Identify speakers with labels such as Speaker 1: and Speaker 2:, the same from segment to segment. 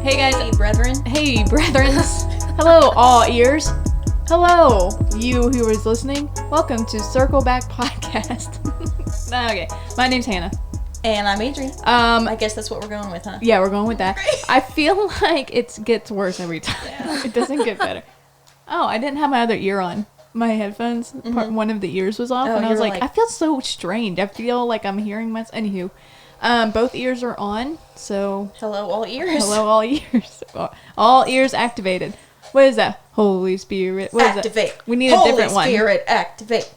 Speaker 1: Hey guys.
Speaker 2: Hey brethren.
Speaker 1: Hey brethren. Hello all ears. Hello you who is listening. Welcome to Circle Back Podcast. Okay, my name's Hannah.
Speaker 2: And I'm Adrian. I guess that's what we're going with, huh?
Speaker 1: Yeah, we're going with that. I feel like it gets worse every time.
Speaker 2: Yeah.
Speaker 1: It doesn't get better. Oh, I didn't have my other ear on. My headphones, one of the ears was off, and I was like, I feel so strained. I feel like I'm hearing myself. Anywho, both ears are on, so...
Speaker 2: Hello, all ears.
Speaker 1: Hello, all ears. All ears activated. What is that? Holy Spirit. What
Speaker 2: activate.
Speaker 1: Is that? We need a different one.
Speaker 2: Holy Spirit, activate.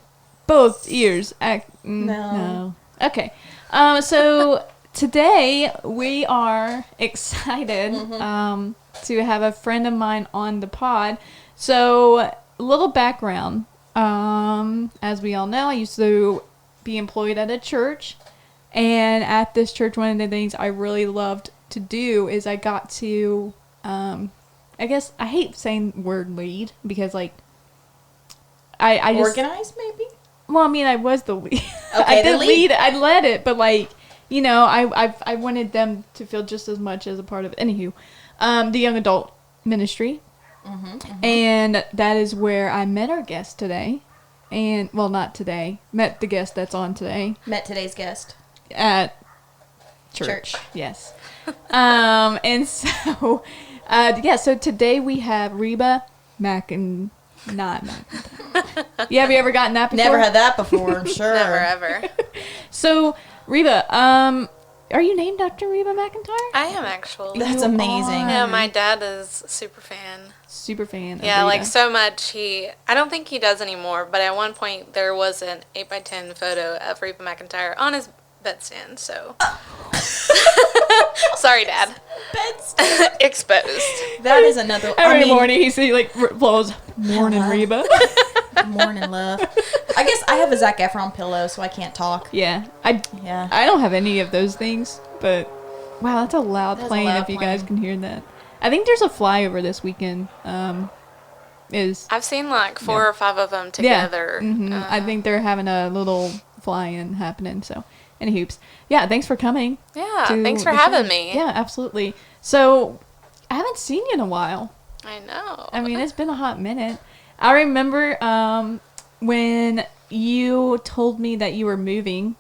Speaker 1: Both ears.
Speaker 2: No.
Speaker 1: Okay. So today we are excited to have a friend of mine on the pod. So, a little background. As we all know, I used to be employed at a church. And at this church, one of the things I really loved to do is I got to, I guess, I hate saying the word lead because, like, I just...
Speaker 2: Organize, maybe?
Speaker 1: Well, I mean, I was the lead.
Speaker 2: Okay,
Speaker 1: I did lead. I led it, but, like, you know, I wanted them to feel just as much as a part of it. Anywho, the young adult ministry. And that is where I met our guest today. And, well, not today. Met the guest that's on today.
Speaker 2: Met today's guest.
Speaker 1: At church. Yes. And so, so today we have Reba not McIntyre. Yeah, have you ever gotten that before?
Speaker 2: Never had that before, I'm sure.
Speaker 3: Never, ever.
Speaker 1: So, Reba, are you named after Reba McIntyre?
Speaker 3: I am actually.
Speaker 2: That's amazing.
Speaker 3: Yeah, my dad is super fan.
Speaker 1: Super fan of
Speaker 3: Yeah,
Speaker 1: Reba.
Speaker 3: like so much. I don't think he does anymore, but at one point there was an 8x10 photo of Reba McIntyre on his bedstand, so. Sorry, Dad.
Speaker 2: Bedstand.
Speaker 3: Exposed.
Speaker 2: That is another...
Speaker 1: Every morning he like blows, morning Reba.
Speaker 2: Morning, love. I guess I have a Zac Efron pillow, so I can't talk.
Speaker 1: Yeah. I don't have any of those things, but wow, that's a loud plane if you guys can hear that. I think there's a flyover this weekend.
Speaker 3: I've seen like 4 or 5 of them together.
Speaker 1: Yeah. I think they're having a little fly-in happening, so any hoops. Yeah, thanks for coming.
Speaker 3: Yeah, thanks for having me.
Speaker 1: Yeah, absolutely. So, I haven't seen you in a while.
Speaker 3: I know.
Speaker 1: I mean, it's been a hot minute. I remember when you told me that you were moving,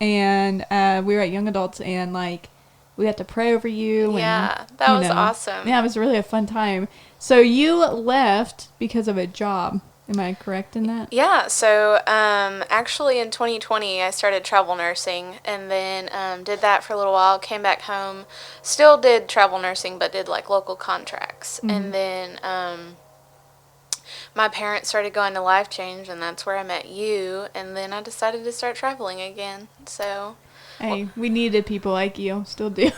Speaker 1: and we were at Young Adults, and like we had to pray over you.
Speaker 3: Yeah,
Speaker 1: and,
Speaker 3: that was awesome.
Speaker 1: Yeah, it was really a fun time. So you left because of a job. Am I correct in that?
Speaker 3: Yeah, so actually in 2020 I started travel nursing and then did that for a little while, came back home, still did travel nursing but did like local contracts. And then my parents started going to Life Change and that's where I met you, and then I decided to start traveling again. So
Speaker 1: hey, we needed people like you, still do.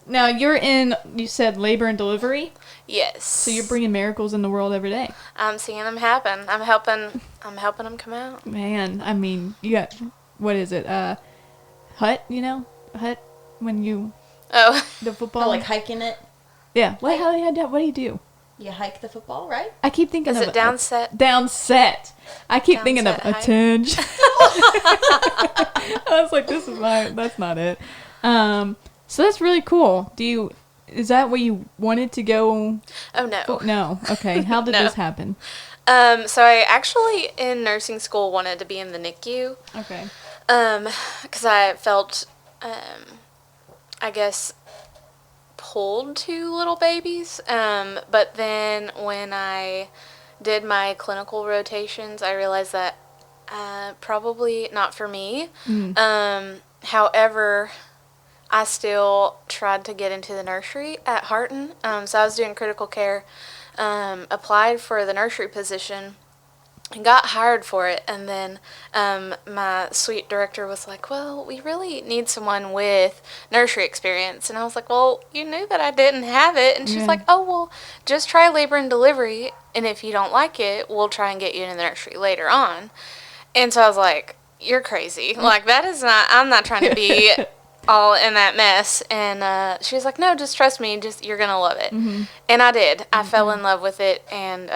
Speaker 1: Now you said labor and delivery?
Speaker 3: Yes.
Speaker 1: So you're bringing miracles in the world every day.
Speaker 3: I'm seeing them happen. I'm helping them come out.
Speaker 1: Man, I mean, you got, what is it, hut, hut when you, the football.
Speaker 2: Oh, like hiking it?
Speaker 1: Yeah. What do you do?
Speaker 2: You hike the football, right?
Speaker 1: I keep thinking
Speaker 3: of it downset?
Speaker 1: Downset. I keep thinking of a tinge. I was like, that's not it. So that's really cool. Is that what you wanted to go?
Speaker 3: Oh, no.
Speaker 1: No. Okay. How did this happen?
Speaker 3: So I actually, in nursing school, wanted to be in the NICU.
Speaker 1: Okay.
Speaker 3: Because I felt, I guess, pulled to little babies. But then when I did my clinical rotations, I realized that probably not for me. However, I still tried to get into the nursery at Harton. So I was doing critical care, applied for the nursery position, and got hired for it. And then my sweet director was like, well, we really need someone with nursery experience. And I was like, well, you knew that I didn't have it. And she's like, oh, well, just try labor and delivery. And if you don't like it, we'll try and get you in the nursery later on. And so I was like, you're crazy. Like, I'm not trying to be all in that mess. And she was like, no, just trust me, you're gonna love it. And I did. I fell in love with it, and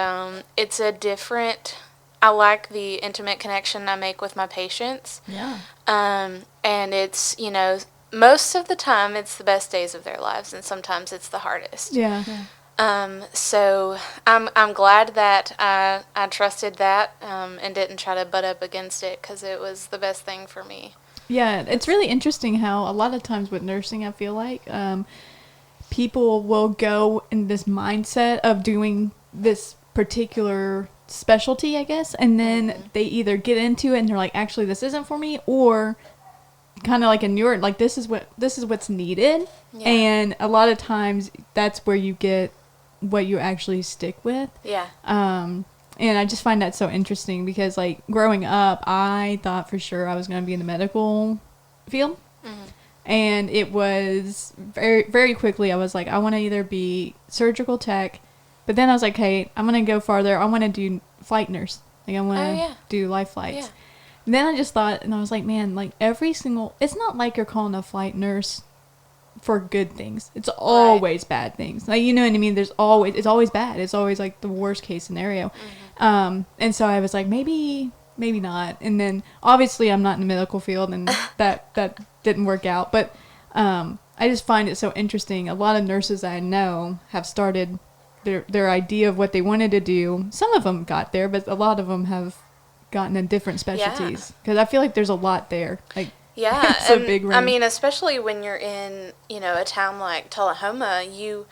Speaker 3: it's a different I like the intimate connection I make with my patients.
Speaker 2: Yeah.
Speaker 3: And it's, you know, most of the time it's the best days of their lives, and sometimes it's the hardest.
Speaker 1: Yeah.
Speaker 3: So I'm glad that I trusted that and didn't try to butt up against it, because it was the best thing for me.
Speaker 1: Yeah, it's really interesting how a lot of times with nursing, I feel like people will go in this mindset of doing this particular specialty, I guess, and then they either get into it and they're like, actually, this isn't for me, or kind of like in your, like, this is what's needed.
Speaker 3: Yeah.
Speaker 1: And a lot of times that's where you get what you actually stick with.
Speaker 3: Yeah.
Speaker 1: And I just find that so interesting because, like, growing up, I thought for sure I was going to be in the medical field. And it was very, very quickly, I was like, I want to either be surgical tech, but then I was like, hey, I'm going to go farther. I want to do flight nurse. Like, I want to do live flights.
Speaker 3: Yeah.
Speaker 1: And then I just thought, and I was like, man, like, it's not like you're calling a flight nurse for good things. It's always bad things. Like, you know what I mean? It's always bad. It's always like the worst case scenario. And so I was like, maybe not. And then obviously I'm not in the medical field, and that didn't work out. But I just find it so interesting. A lot of nurses I know have started their idea of what they wanted to do. Some of them got there, but a lot of them have gotten in different specialties. Because I feel like there's a lot there. Like,
Speaker 3: Yeah,
Speaker 1: it's a big range.
Speaker 3: I mean, especially when you're in, a town like Tullahoma, you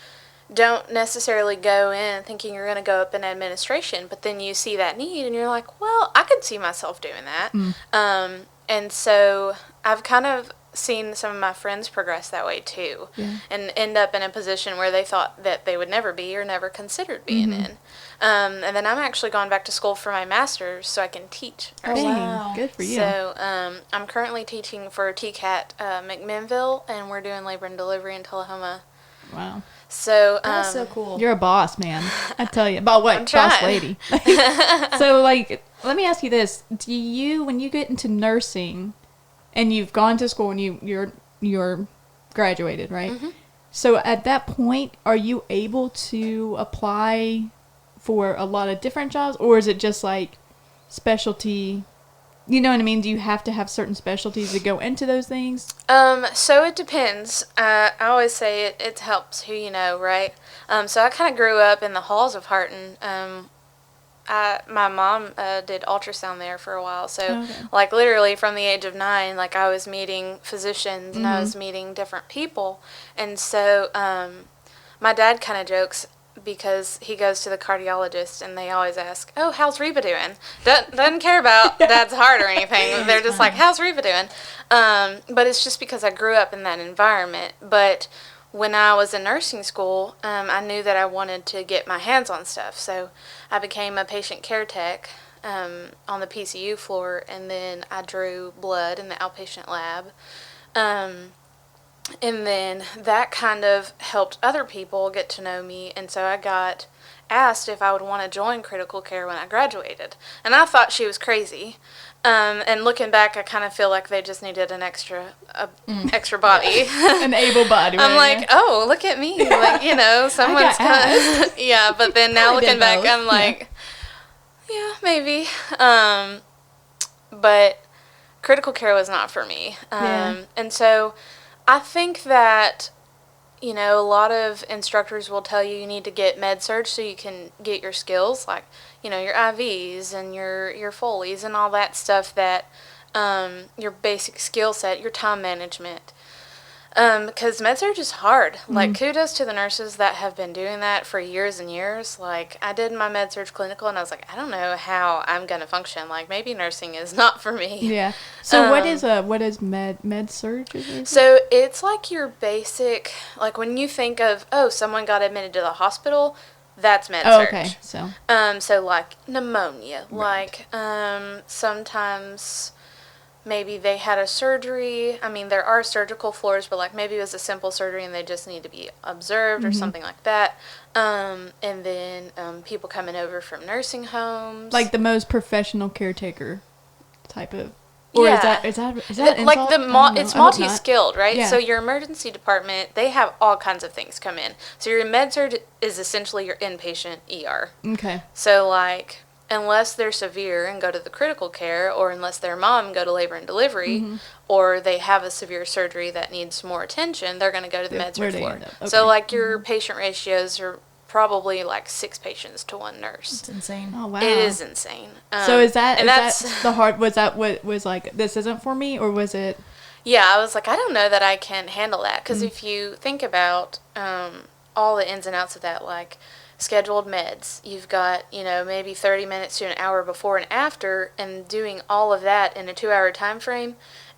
Speaker 3: don't necessarily go in thinking you're going to go up in administration, but then you see that need and you're like, well, I could see myself doing that. And so I've kind of seen some of my friends progress that way too, and end up in a position where they thought that they would never be or never considered being in. And then I'm actually going back to school for my master's so I can teach.
Speaker 1: Dang, wow. Good for you.
Speaker 3: So I'm currently teaching for TCAT McMinnville, and we're doing labor and delivery in Tullahoma.
Speaker 1: Wow.
Speaker 3: So
Speaker 2: That's so cool.
Speaker 1: You're a boss, man. I tell you. About what?
Speaker 3: I'm trying.
Speaker 1: Boss lady. So, like, let me ask you this. When you get into nursing and you've gone to school and you're graduated, right? So at that point, are you able to apply for a lot of different jobs, or is it just like specialty? You know what I mean? Do you have to have certain specialties to go into those things?
Speaker 3: So it depends. I always say it helps who you know, right? So I kind of grew up in the halls of Harton. My mom did ultrasound there for a while. So, like, literally from the age of 9, like, I was meeting physicians and I was meeting different people. And so my dad kind of jokes, because he goes to the cardiologist and they always ask, oh, how's Reba doing? Doesn't care about Dad's heart or anything. They're just like, how's Reba doing? But it's just because I grew up in that environment. But when I was in nursing school, I knew that I wanted to get my hands on stuff. So I became a patient care tech on the PCU floor, and then I drew blood in the outpatient lab. And then that kind of helped other people get to know me, and so I got asked if I would want to join critical care when I graduated. And I thought she was crazy. And looking back, I kind of feel like they just needed an extra body.
Speaker 1: An able body.
Speaker 3: I'm like, oh, look at me. Like, someone's kind of... Yeah, but then now looking back, I'm like, yeah, maybe. But critical care was not for me. And so I think that, a lot of instructors will tell you need to get med-surg so you can get your skills, like, your IVs and your Foleys and all that stuff, that your basic skill set, your time management. Because med-surg is hard. Like, kudos to the nurses that have been doing that for years and years. Like, I did my med-surg clinical, and I was like, I don't know how I'm going to function. Like, maybe nursing is not for me.
Speaker 1: Yeah. So what is med-surg?
Speaker 3: So it's like your basic, like, when you think of, someone got admitted to the hospital, that's med-surg.
Speaker 1: Oh, okay.
Speaker 3: So like pneumonia, right. Like sometimes maybe they had a surgery. I mean, there are surgical floors, but like maybe it was a simple surgery and they just need to be observed or something like that. And then people coming over from nursing homes.
Speaker 1: Like the most professional caretaker type of. Or
Speaker 3: yeah.
Speaker 1: is that
Speaker 3: like
Speaker 1: insult?
Speaker 3: it's multi-skilled, right?
Speaker 1: Yeah.
Speaker 3: So your emergency department, they have all kinds of things come in. So your med-surg is essentially your inpatient ER.
Speaker 1: Okay.
Speaker 3: So like unless they're severe and go to the critical care, or unless their mom go to labor and delivery, or they have a severe surgery that needs more attention, they're going to go to the med-surg floor.
Speaker 1: Okay.
Speaker 3: So, like, your patient ratios are probably like 6 patients to 1 nurse.
Speaker 2: It's insane.
Speaker 1: Oh, wow.
Speaker 3: It is insane.
Speaker 1: So is that the hard, was that what was like, this isn't for me, or was it?
Speaker 3: Yeah, I was like, I don't know that I can handle that. Because if you think about all the ins and outs of that, like scheduled meds, you've got, maybe 30 minutes to an hour before and after, and doing all of that in a 2-hour time frame.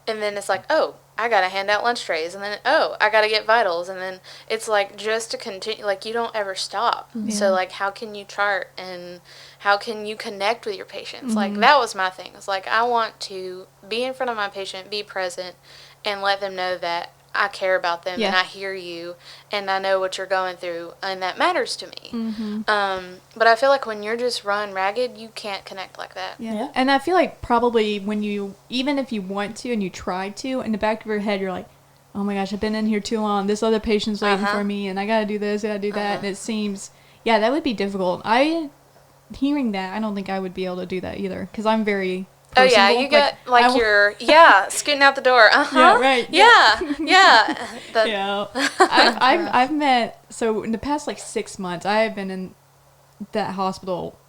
Speaker 3: And then it's like, oh, I got to hand out lunch trays. And then, oh, I got to get vitals. And then it's like just to continue, like you don't ever stop.
Speaker 1: Yeah.
Speaker 3: So like how can you chart and how can you connect with your patients? Like that was my thing. It's like I want to be in front of my patient, be present, and let them know that I care about them and I hear you and I know what you're going through and that matters to me. But I feel like when you're just run ragged, you can't connect like that.
Speaker 1: Yeah. And I feel like probably when even if you want to and you try to, in the back of your head, you're like, oh my gosh, I've been in here too long. This other patient's waiting for me and I got to do this, I got to do that. And it seems, that would be difficult. Hearing that, I don't think I would be able to do that either because I'm very... personable.
Speaker 3: Oh, yeah, you got, you're scooting out the door.
Speaker 1: Yeah, right.
Speaker 3: Yeah.
Speaker 1: I've met, so in the past, 6 months, I have been in that hospital,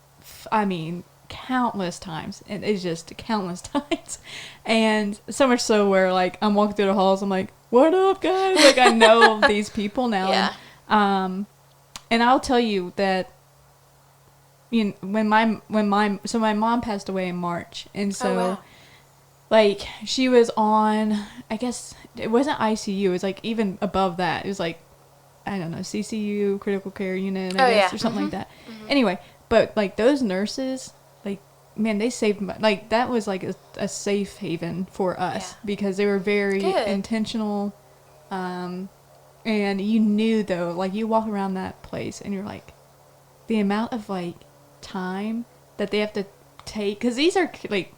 Speaker 1: countless times. And it's just countless times. And so much so where, I'm walking through the halls, I'm like, what up, guys? I know these people now.
Speaker 3: Yeah.
Speaker 1: And I'll tell you that, when my mom passed away in March, and so she was on, I guess it wasn't ICU, it was even above that, it was I don't know, CCU, critical care unit, I guess, or something like that. Anyway, but those nurses, man, they saved my, that was a safe haven for us because they were very intentional, and you knew though, you walk around that place and you're the amount of time that they have to take, because these are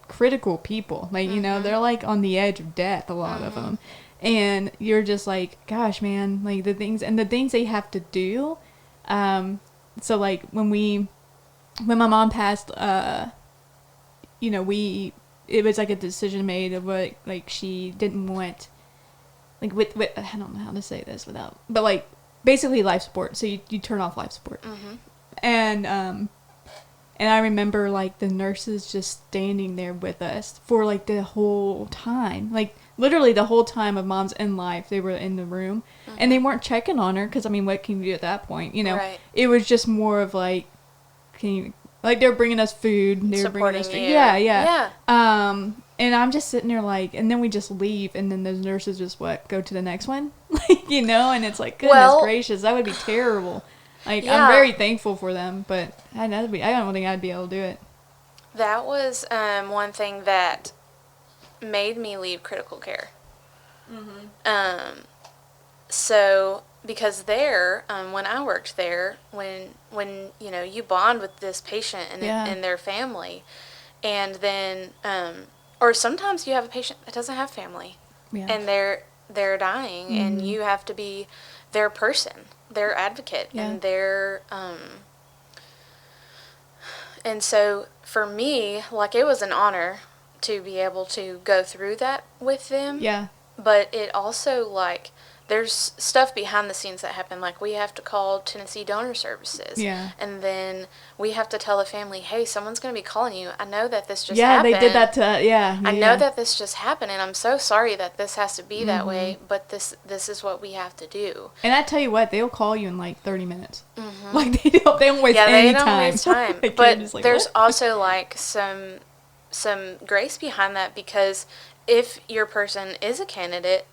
Speaker 1: critical people, they're on the edge of death, a lot of them, and you're just gosh, man, the things they have to do. So when my mom passed, it was a decision made of what she didn't want, with I don't know how to say this without, but basically life support. So you turn off life support, and I remember, the nurses just standing there with us for, the whole time. Literally the whole time of Mom's in life, they were in the room. And they weren't checking on her, because, what can you do at that point?
Speaker 3: Right.
Speaker 1: It was just more of, can you... they were bringing us food. They were bringing us food. Yeah. And I'm just sitting there, and then we just leave, and then those nurses just, go to the next one? And it's goodness gracious, that would be terrible. I'm very thankful for them, but I don't think I'd be able to do it.
Speaker 3: That was one thing that made me leave critical care. So, because there, when I worked there, when you bond with this patient and their family, and then, or sometimes you have a patient that doesn't have family, and they're dying, and you have to be their person, their advocate, and their, and so for me, it was an honor to be able to go through that with them. Yeah. But it also, there's stuff behind the scenes that happen. We have to call Tennessee Donor Services. Yeah. And then we have to tell the family, hey, someone's going to be calling you. I know that this just happened. Yeah, they did that to, I know that this just happened, and I'm so sorry that this has to be that way, but this is what we have to do.
Speaker 1: And I tell you what, they'll call you in 30 minutes. They don't waste any time. Yeah, they don't waste time.
Speaker 3: But there's also, some grace behind that, because if your person is a candidate,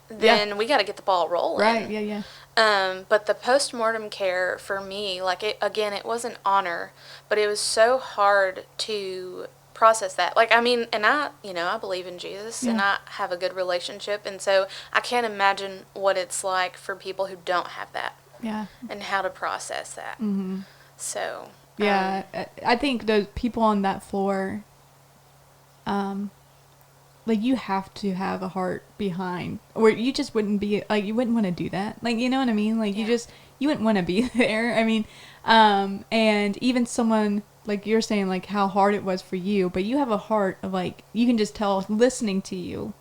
Speaker 3: then we got to get the ball rolling.
Speaker 1: Right, yeah.
Speaker 3: But the postmortem care for me, it was an honor, but it was so hard to process that. And I believe in Jesus, and I have a good relationship, and so I can't imagine what it's like for people who don't have that. Yeah. And how to process that. Mm-hmm. So.
Speaker 1: Yeah, I think those people on that floor, you have to have a heart behind, or you just wouldn't be, you wouldn't want to do that. You know what I mean? You wouldn't want to be there. I mean, and even someone like you're saying, like how hard it was for you, but you have a heart of like, you can just tell listening to you,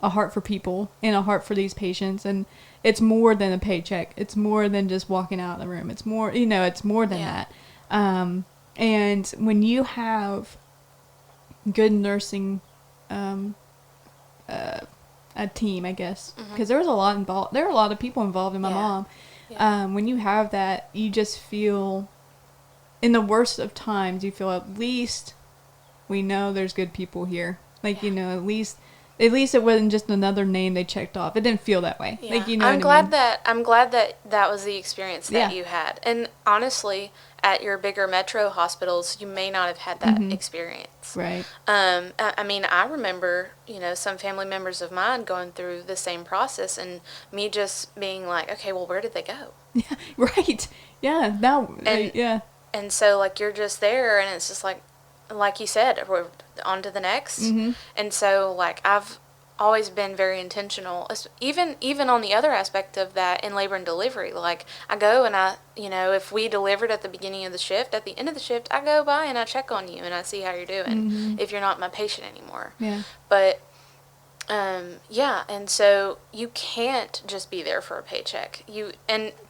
Speaker 1: a heart for people and a heart for these patients. And it's more than a paycheck. It's more than just walking out of the room. It's more, it's more than that. And when you have good nursing, a team, I guess, because there was a lot involved. There were a lot of people involved in my mom. Yeah. When you have that, you just feel, in the worst of times, you feel at least we know there's good people here. Like, at least it wasn't just another name they checked off. It didn't feel that way.
Speaker 3: Yeah.
Speaker 1: Like,
Speaker 3: I'm glad that was the experience that you had. And honestly, at your bigger metro hospitals, you may not have had that experience.
Speaker 1: Right.
Speaker 3: I mean, I remember, some family members of mine going through the same process and me just being like, okay, well, where did they go?
Speaker 1: Yeah. Right. Yeah. Now. Yeah.
Speaker 3: And so, like, you're just there, and it's just like you said, we're on to the next. Mm-hmm. And so, like, I've always been very intentional, even on the other aspect of that in labor and delivery. Like, I go and if we delivered at the beginning of the shift, at the end of the shift, I go by and I check on you and I see how you're doing, if you're not my patient anymore. Yeah. But, and so you can't just be there for a paycheck.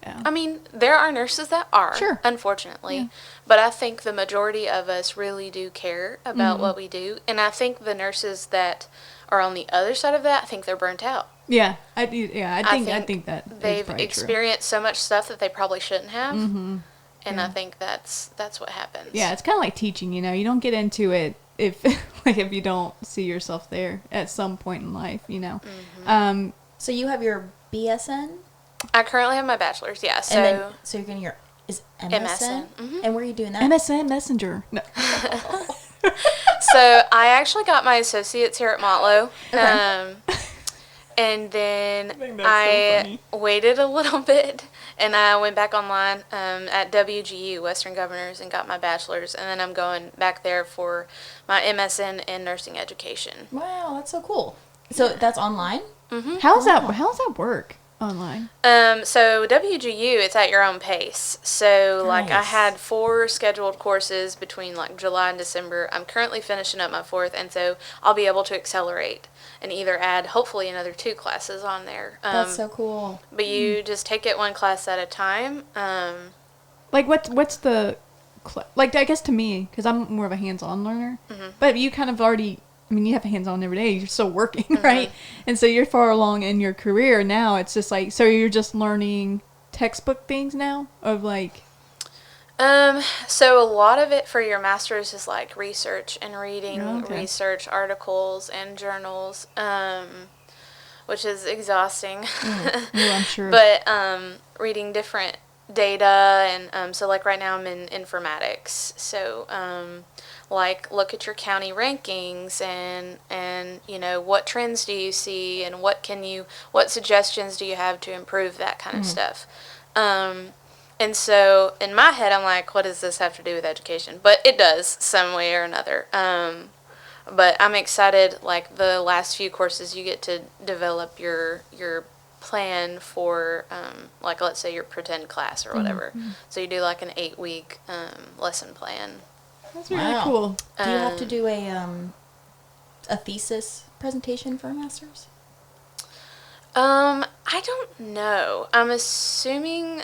Speaker 3: I mean, there are nurses that are, sure, unfortunately, but I think the majority of us really do care about what we do, and I think the nurses that are on the other side of that, I think they're burnt out. Yeah, I think that they've experienced so much stuff that they probably shouldn't have, and I think that's what happens.
Speaker 1: Yeah, it's kind of like teaching. You don't get into it if you don't see yourself there at some point in life.
Speaker 2: So you have your BSN?
Speaker 3: I currently have my bachelor's. Yeah. So
Speaker 2: you're getting your MSN? And where are you doing that?
Speaker 1: MSN Messenger. No.
Speaker 3: So I actually got my associates here at Motlow. Okay. And then I waited a little bit, and I went back online at WGU, Western Governors, and got my bachelor's. And then I'm going back there for my MSN in nursing education.
Speaker 2: Wow, that's so cool. So that's online?
Speaker 1: Mm-hmm. How's that work online?
Speaker 3: So WGU, it's at your own pace. So like I had 4 scheduled courses between like July and December. I'm currently finishing up my 4th, and so I'll be able to accelerate and either add hopefully another 2 classes on there.
Speaker 2: That's so cool.
Speaker 3: But you just take it one class at a time.
Speaker 1: Like what's the like, I guess to me, because I'm more of a hands-on learner, but you kind of already, you have hands-on every day. You're still working, right? And so you're far along in your career now. It's just like, so you're just learning textbook things now of like...
Speaker 3: So a lot of it for your master's is like research and reading research articles and journals, which is exhausting.
Speaker 1: I'm sure.
Speaker 3: But reading different data, and so like right now I'm in informatics. So like look at your county rankings and what trends do you see, and what suggestions do you have to improve that kind of stuff. And so in my head, I'm like, what does this have to do with education? But it does some way or another. But I'm excited, like the last few courses, you get to develop your plan for, like let's say your pretend class or whatever. So you do like an 8-week lesson plan.
Speaker 1: That's really cool.
Speaker 2: Do you have to do a thesis presentation for a master's?
Speaker 3: I don't know. I'm assuming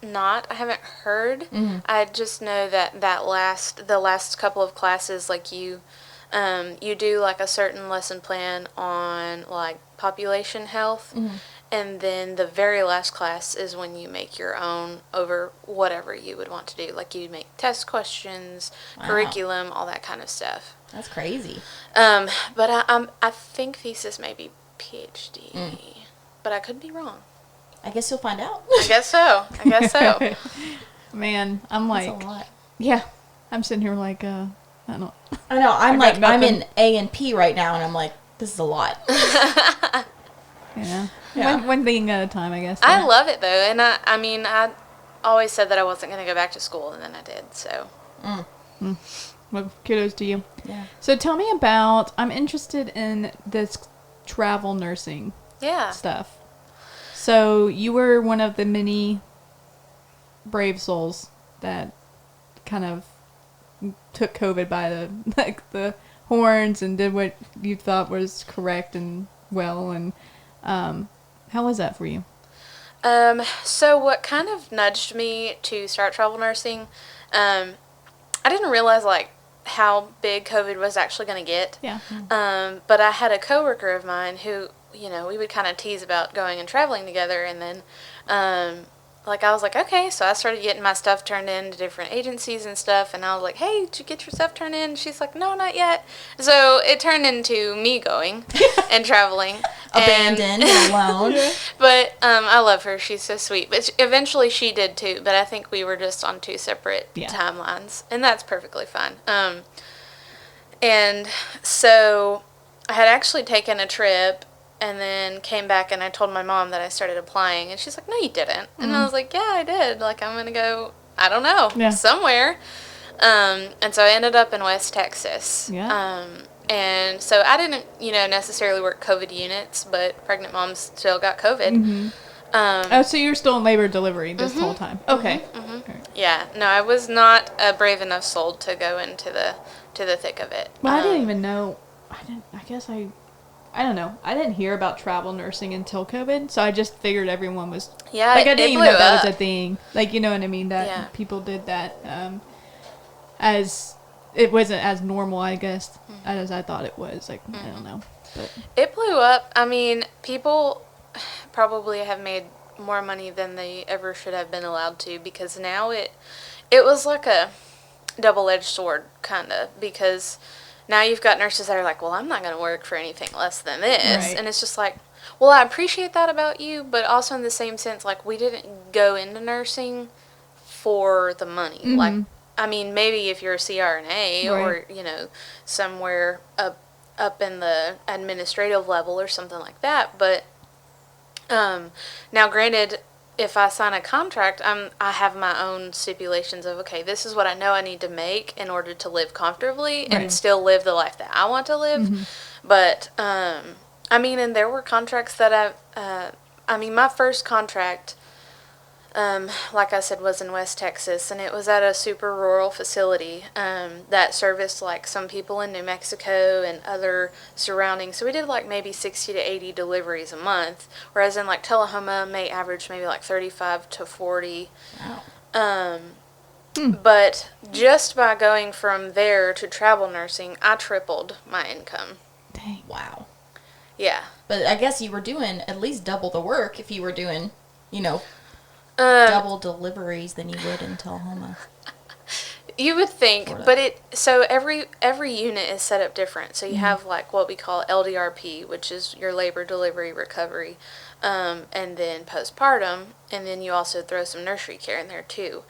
Speaker 3: not. I haven't heard. I just know that the last couple of classes, like you do like a certain lesson plan on like population health, and then the very last class is when you make your own over whatever you would want to do. Like you make test questions, curriculum, all that kind of stuff.
Speaker 2: That's crazy.
Speaker 3: But I think thesis may be PhD, but I could be wrong.
Speaker 2: I guess you'll find out.
Speaker 3: I guess so.
Speaker 1: Man, I'm like,
Speaker 2: that's a lot.
Speaker 1: Yeah, I'm sitting here like, I know.
Speaker 2: I'm in A and P right now, and I'm like, this is a lot.
Speaker 1: Yeah. One thing at a time, I guess.
Speaker 3: I love it though, and I always said that I wasn't going to go back to school, and then I did. So.
Speaker 1: Well, kudos to you.
Speaker 2: Yeah.
Speaker 1: So tell me about. I'm interested in this travel nursing. Stuff. So you were one of the many brave souls that kind of took COVID by the horns and did what you thought was correct and well. And how was that for you?
Speaker 3: So what kind of nudged me to start travel nursing, I didn't realize like how big COVID was actually going to get.
Speaker 1: Yeah.
Speaker 3: But I had a coworker of mine who, we would kind of tease about going and traveling together, and then, I was like, okay, so I started getting my stuff turned in to different agencies and stuff, and I was like, hey, did you get your stuff turned in? And she's like, no, not yet. So it turned into me going and traveling.
Speaker 2: Abandoned and alone.
Speaker 3: But I love her. She's so sweet. But eventually she did too, but I think we were just on two separate timelines, and that's perfectly fine. And so I had actually taken a trip and then came back and I told my mom that I started applying, and she's like, no, you didn't. And I was like, yeah, I did. Like, I'm going to go, I don't know, somewhere. And so I ended up in West Texas.
Speaker 1: Yeah.
Speaker 3: And so I didn't, necessarily work COVID units, but pregnant moms still got COVID.
Speaker 1: Mm-hmm. So you were still in labor delivery this whole time. Okay.
Speaker 3: Right. Yeah. No, I was not a brave enough soul to go into the thick of it.
Speaker 1: Well, I didn't even know. I don't know. I didn't hear about travel nursing until COVID, so I just figured everyone was.
Speaker 3: Yeah,
Speaker 1: I didn't even know that
Speaker 3: up.
Speaker 1: was a thing. You know what I mean? That people did that as it wasn't as normal, I guess, as I thought it was. I don't know. But
Speaker 3: it blew up. I mean, people probably have made more money than they ever should have been allowed to, because now it was like a double-edged sword, kind of, because now you've got nurses that are like, well, I'm not going to work for anything less than this.
Speaker 1: Right.
Speaker 3: And it's just like, well, I appreciate that about you, but also in the same sense, we didn't go into nursing for the money.
Speaker 1: Mm-hmm.
Speaker 3: I mean, maybe if you're a CRNA or, somewhere up in the administrative level or something like that. But now, granted, if I sign a contract, I have my own stipulations of, okay, this is what I know I need to make in order to live comfortably and still live the life that I want to live. Mm-hmm. But, and there were contracts that my first contract, like I said, was in West Texas, and it was at a super rural facility that serviced some people in New Mexico and other surroundings. So we did maybe 60 to 80 deliveries a month, whereas in Tullahoma may average maybe 35 to 40. Wow. But just by going from there to travel nursing, I tripled my income.
Speaker 1: Dang.
Speaker 2: Wow.
Speaker 3: Yeah.
Speaker 2: But I guess you were doing at least double the work if you were doing, double deliveries than you would in Tullahoma.
Speaker 3: You would think, but every unit is set up different. So you have what we call LDRP, which is your labor, delivery, recovery, and then postpartum, and then you also throw some nursery care in there too.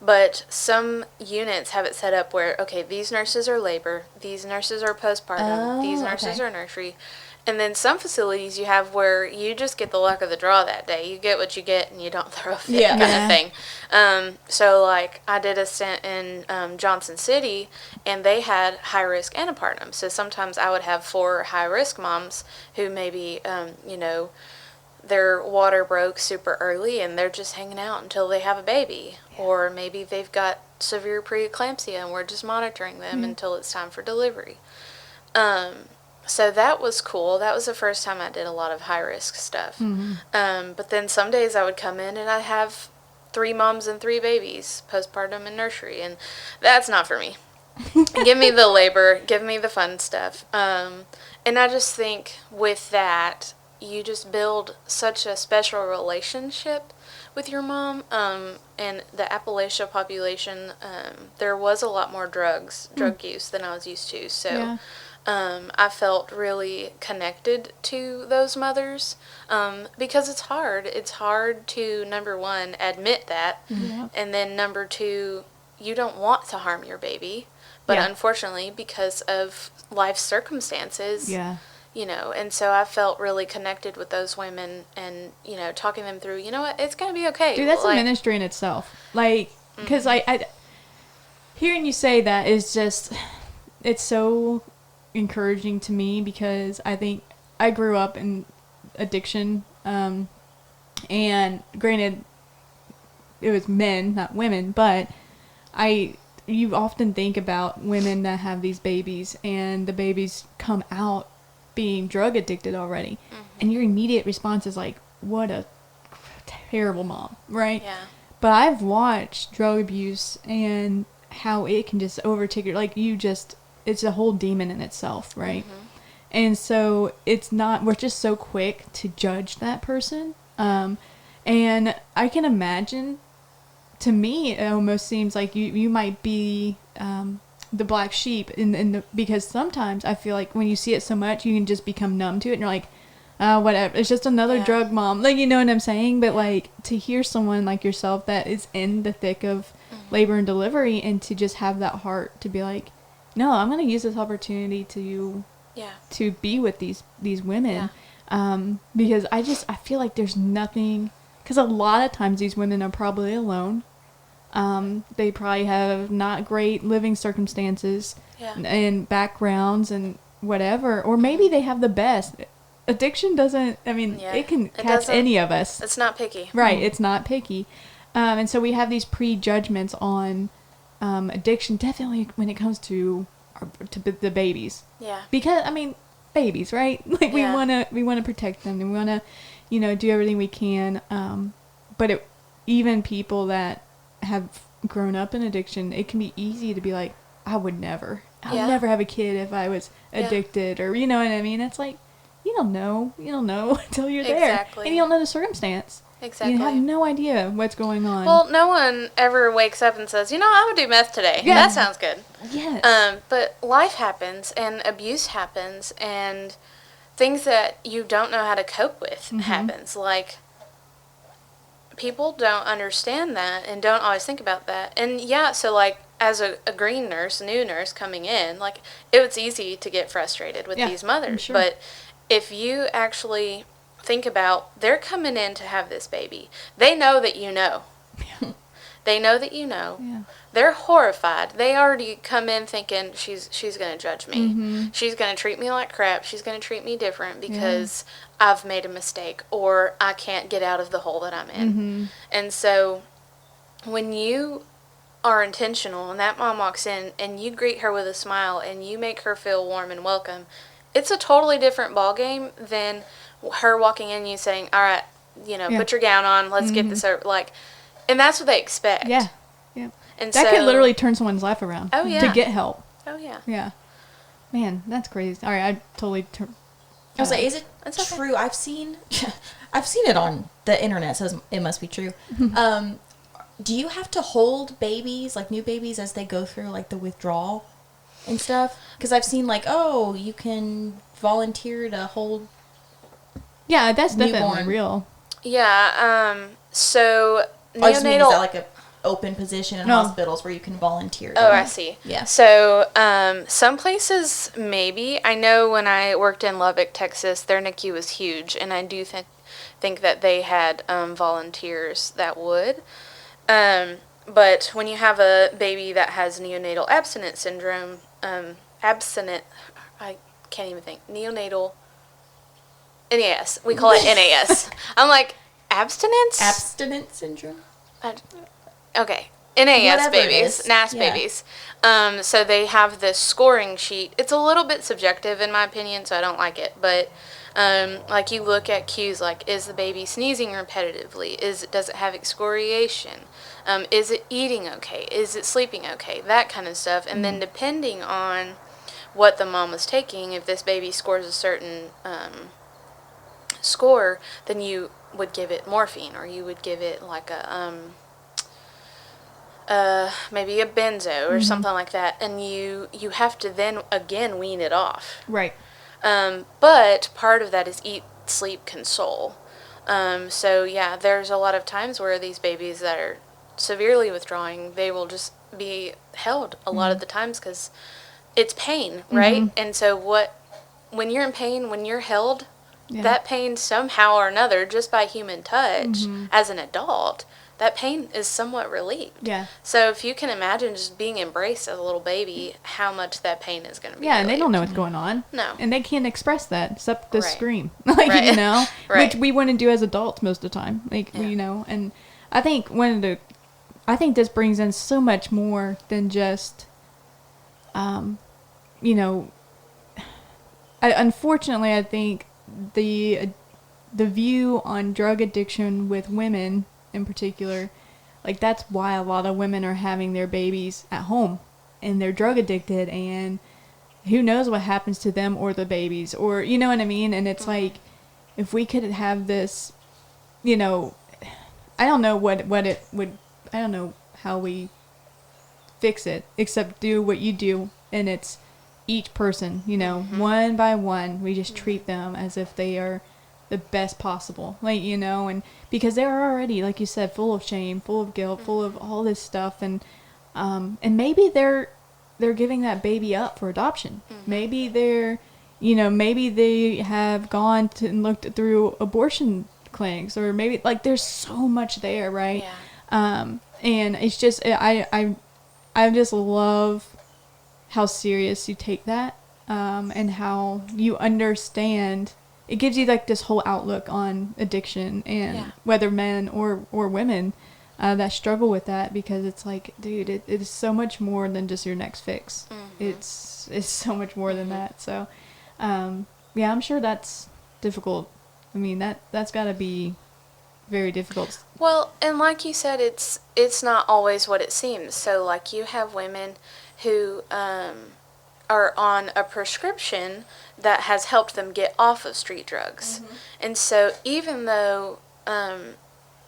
Speaker 3: But some units have it set up where, okay, these nurses are labor, these nurses are postpartum, these nurses are nursery. And then some facilities you have where you just get the luck of the draw that day. You get what you get and you don't throw a fit kind of thing. So I did a stint in Johnson City, and they had high-risk antepartum. So sometimes I would have 4 high-risk moms who maybe, their water broke super early and they're just hanging out until they have a baby. Yeah. Or maybe they've got severe preeclampsia and we're just monitoring them until it's time for delivery. So that was cool. That was the first time I did a lot of high-risk stuff. Mm-hmm. But then some days I would come in and I'd have 3 moms and 3 babies, postpartum and nursery, and that's not for me. Give me the labor. Give me the fun stuff. And I just think with that, you just build such a special relationship with your mom. And the Appalachia population, there was a lot more drug use than I was used to. So I felt really connected to those mothers because it's hard. It's hard to, number one, admit that. Mm-hmm. And then number 2, you don't want to harm your baby. But unfortunately, because of life circumstances, and so I felt really connected with those women and, talking them through, you know what, it's going to be okay.
Speaker 1: Dude, that's a ministry in itself. Because I hearing you say that is just, it's so encouraging to me because I think I grew up in addiction, and granted, it was men, not women, but you often think about women that have these babies and the babies come out being drug addicted already. And your immediate response is like, what a terrible mom, right?
Speaker 3: Yeah.
Speaker 1: But I've watched drug abuse and how it can just overtake your, like, it's a whole demon in itself, right? And so we're just so quick to judge that person. And I can imagine, to me, it almost seems like you might be the black sheep because sometimes I feel like when you see it so much, you can just become numb to it and you're like, whatever, it's just another drug mom. Like, you know what I'm saying? But like, to hear someone like yourself that is in the thick of labor and delivery, and to just have that heart to be like, no, I'm going to use this opportunity to be with these women. Because I feel like there's nothing, because a lot of times these women are probably alone. They probably have not great living circumstances and backgrounds and whatever, or maybe they have the best. Addiction doesn't, it can catch any of us.
Speaker 3: It's not picky.
Speaker 1: Right, it's not picky. And so we have these prejudgments on addiction, definitely when it comes to the babies.
Speaker 3: Yeah.
Speaker 1: Because, babies, right? Like, we want to protect them, and we want to, do everything we can. But even people that have grown up in addiction, it can be easy to be like, I would never have a kid if I was addicted, or, you know what I mean? It's like, you don't know until you're there.
Speaker 3: Exactly.
Speaker 1: And you don't know the circumstance.
Speaker 3: Exactly.
Speaker 1: You have no idea what's going on.
Speaker 3: Well, no one ever wakes up and says, I'm going to do meth today.
Speaker 1: Yeah.
Speaker 3: That sounds good.
Speaker 1: Yes.
Speaker 3: But life happens, and abuse happens, and things that you don't know how to cope with happens. Like, people don't understand that and don't always think about that. And so like, as a green nurse, new nurse coming in, like, it's easy to get frustrated with these mothers.
Speaker 1: Sure.
Speaker 3: But if you actually think about, they're coming in to have this baby. They know that you know. They know that you know.
Speaker 1: Yeah.
Speaker 3: They're horrified. They already come in thinking she's going to judge me. She's going to treat me like crap. She's going to treat me different because I've made a mistake, or I can't get out of the hole that I'm in. And so when you are intentional and that mom walks in and you greet her with a smile and you make her feel warm and welcome, it's a totally different ballgame than her walking in and you saying, all right, put your gown on, let's get this over. Like, and that's what they expect.
Speaker 1: Yeah.
Speaker 3: And
Speaker 1: that could literally turn someone's life around.
Speaker 3: Oh, yeah.
Speaker 1: To get help.
Speaker 3: Oh, yeah.
Speaker 1: Yeah. Man, that's crazy. All right, I totally
Speaker 2: I was like, is it true? I've seen it on the internet, so it must be true. Do you have to hold babies, like new babies, as they go through like the withdrawal and stuff? Because I've seen like, you can volunteer to hold.
Speaker 1: Yeah, that's definitely
Speaker 2: newborn.
Speaker 1: Real.
Speaker 3: Yeah. So
Speaker 2: I just mean, is
Speaker 3: neonatal.
Speaker 2: that like a open position in hospitals where you can volunteer?
Speaker 3: Oh, I see.
Speaker 2: Yeah.
Speaker 3: So, some places maybe. I know when I worked in Lubbock, Texas, their NICU was huge, and I do think that they had volunteers that would. But when you have a baby that has neonatal abstinence syndrome, I can't even think, neonatal NAS. We call it NAS. I'm like, abstinence?
Speaker 2: Abstinence syndrome?
Speaker 3: Okay. NAS
Speaker 2: Whatever
Speaker 3: babies, NAS
Speaker 2: yeah.
Speaker 3: babies. So they have this scoring sheet. It's a little bit subjective in my opinion, so I don't like it. But like you look at cues like, is the baby sneezing repetitively? Does it have excoriation? Is it eating okay? Is it sleeping okay? That kind of stuff. And then depending on what the mom was taking, if this baby scores a certain score, then you would give it morphine, or you would give it like a maybe a benzo or something like that, and you have to then again wean it off.
Speaker 1: Right.
Speaker 3: But part of that is eat, sleep, console. So yeah, there's a lot of times where these babies that are severely withdrawing, they will just be held a lot of the times because it's pain, right? And so when you're in pain, when you're held, that pain somehow or another, just by human touch, as an adult, that pain is somewhat relieved.
Speaker 1: Yeah.
Speaker 3: So if you can imagine just being embraced as a little baby, how much that pain is going to be
Speaker 1: Yeah, and they
Speaker 3: relieved.
Speaker 1: don't know what's going on.
Speaker 3: No.
Speaker 1: And they can't express that except to
Speaker 3: Right.
Speaker 1: scream. Like,
Speaker 3: Right.
Speaker 1: you know?
Speaker 3: Right.
Speaker 1: Which we wouldn't do as adults most of the time. Like, you know, and I think one of the I think this brings in so much more than just, you know, unfortunately, I think the view on drug addiction with women in particular, like that's why a lot of women are having their babies at home and they're drug addicted, and who knows what happens to them or the babies, or you know what I mean? And it's like, if we could have this, you know, I don't know what it would, I don't know how we fix it except do what you do, and it's each person, you know, one by one, we just treat them as if they are the best possible, like, you know, and because they're already, like you said, full of shame, full of guilt, full of all this stuff, and maybe they're giving that baby up for adoption. Maybe they're, you know, maybe they have gone to and looked through abortion clinics, or maybe, like, there's so much there, right?
Speaker 3: Yeah.
Speaker 1: And it's just, I just love how serious you take that, and how you understand. It gives you like this whole outlook on addiction, and whether men or women that struggle with that, because it's like, dude, it is so much more than just your next fix. It's so much more than that. So, yeah, I'm sure that's difficult. I mean, that's got to be very difficult.
Speaker 3: Well, and like you said, it's not always what it seems. So, like, you have women who are on a prescription that has helped them get off of street drugs. And so even though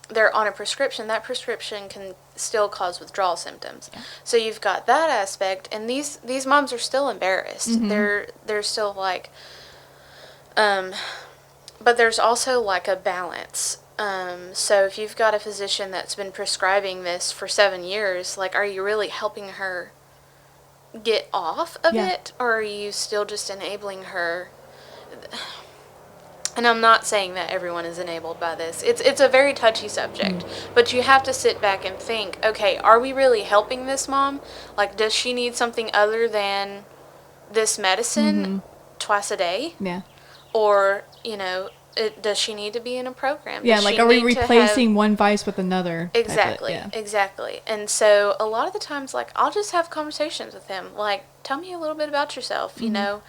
Speaker 3: they're on a prescription, that prescription can still cause withdrawal symptoms. So you've got that aspect, and these moms are still embarrassed. They're still like, but there's also like a balance. So if you've got a physician that's been prescribing this for 7 years, like, are you really helping her get off of it, or are you still just enabling her? And I'm not saying that everyone is enabled by this. It's a very touchy subject, but you have to sit back and think, okay, are we really helping this mom? Like, does she need something other than this medicine twice a day?
Speaker 1: Yeah.
Speaker 3: Or, you know, does she need to be in a program?
Speaker 1: Yeah,
Speaker 3: Does
Speaker 1: like,
Speaker 3: she
Speaker 1: are we
Speaker 3: need to
Speaker 1: replacing one vice with another?
Speaker 3: Exactly, exactly. And so a lot of the times, like, I'll just have conversations with him, like, tell me a little bit about yourself, you know?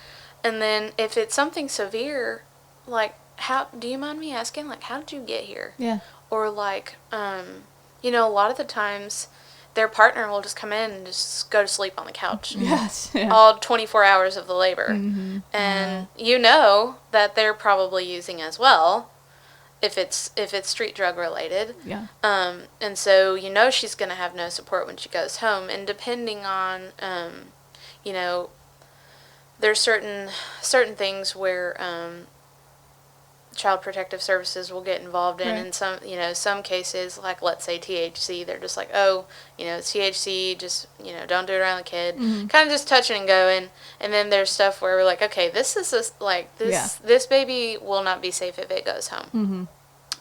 Speaker 3: And then if it's something severe, like, how, do you mind me asking, like, how did you get here?
Speaker 1: Yeah.
Speaker 3: Or, like, you know, a lot of the times their partner will just come in and just go to sleep on the couch.
Speaker 1: Yes. Yeah.
Speaker 3: All 24 hours of the labor. And you know that they're probably using as well, if it's street drug related.
Speaker 1: Yeah.
Speaker 3: And so, you know, she's going to have no support when she goes home. And depending on, you know, there's certain things where Child Protective Services will get involved in.
Speaker 1: Right.
Speaker 3: In some, you know, some cases, like, let's say THC, they're just like, oh, you know, it's THC, just, you know, don't do it around the kid. Kind of just touching and going. And then there's stuff where we're like, okay, this is this baby will not be safe if it goes home.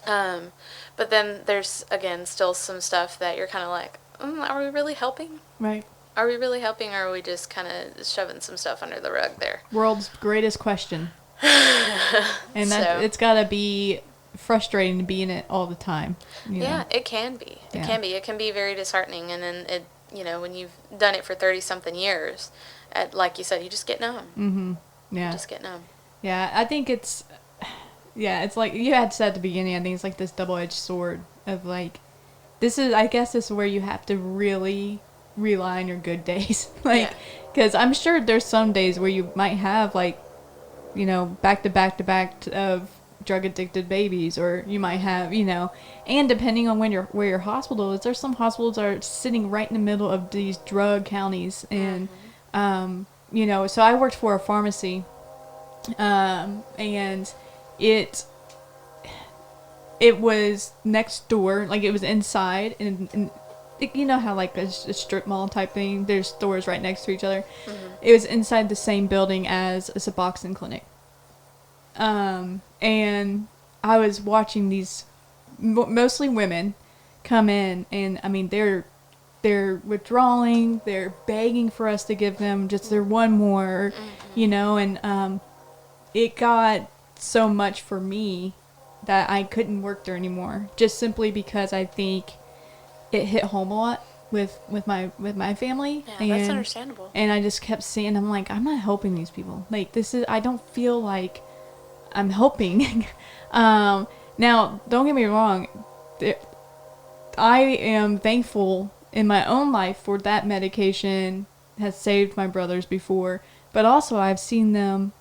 Speaker 3: But then there's, again, still some stuff that you're kind of like, are we really helping?
Speaker 1: Right.
Speaker 3: Are we really helping, or are we just kind of shoving some stuff under the rug there?
Speaker 1: World's greatest question. And that, it's got to be frustrating to be in it all the time.
Speaker 3: Yeah, it can be. It can be. It can be very disheartening. And then, it, you know, when you've done it for 30-something years, like you said, you just get numb.
Speaker 1: Yeah.
Speaker 3: You just get numb.
Speaker 1: Yeah, I think it's like you had said at the beginning, I think it's like this double-edged sword of, like, I guess this is where you have to really rely on your good days. Like, because I'm sure there's some days where you might have, like, you know, back to back of drug addicted babies, or you might have, you know, and depending on where your hospital is, there's some hospitals are sitting right in the middle of these drug counties, and you know, so I worked for a pharmacy, and it was next door, like, it was inside, and you know how, like, a strip mall type thing, there's stores right next to each other. It was inside the same building as a Suboxone clinic. And I was watching these mostly women come in, and I mean, they're withdrawing, they're begging for us to give them just their one more, you know, and it got so much for me that I couldn't work there anymore, just simply because I think it hit home a lot with my family.
Speaker 3: Yeah,
Speaker 1: and,
Speaker 3: that's understandable.
Speaker 1: And I just kept seeing, I'm like, I'm not helping these people. Like, I don't feel like I'm helping. Now, don't get me wrong. I am thankful in my own life for that medication has saved my brothers before. But also, I've seen them,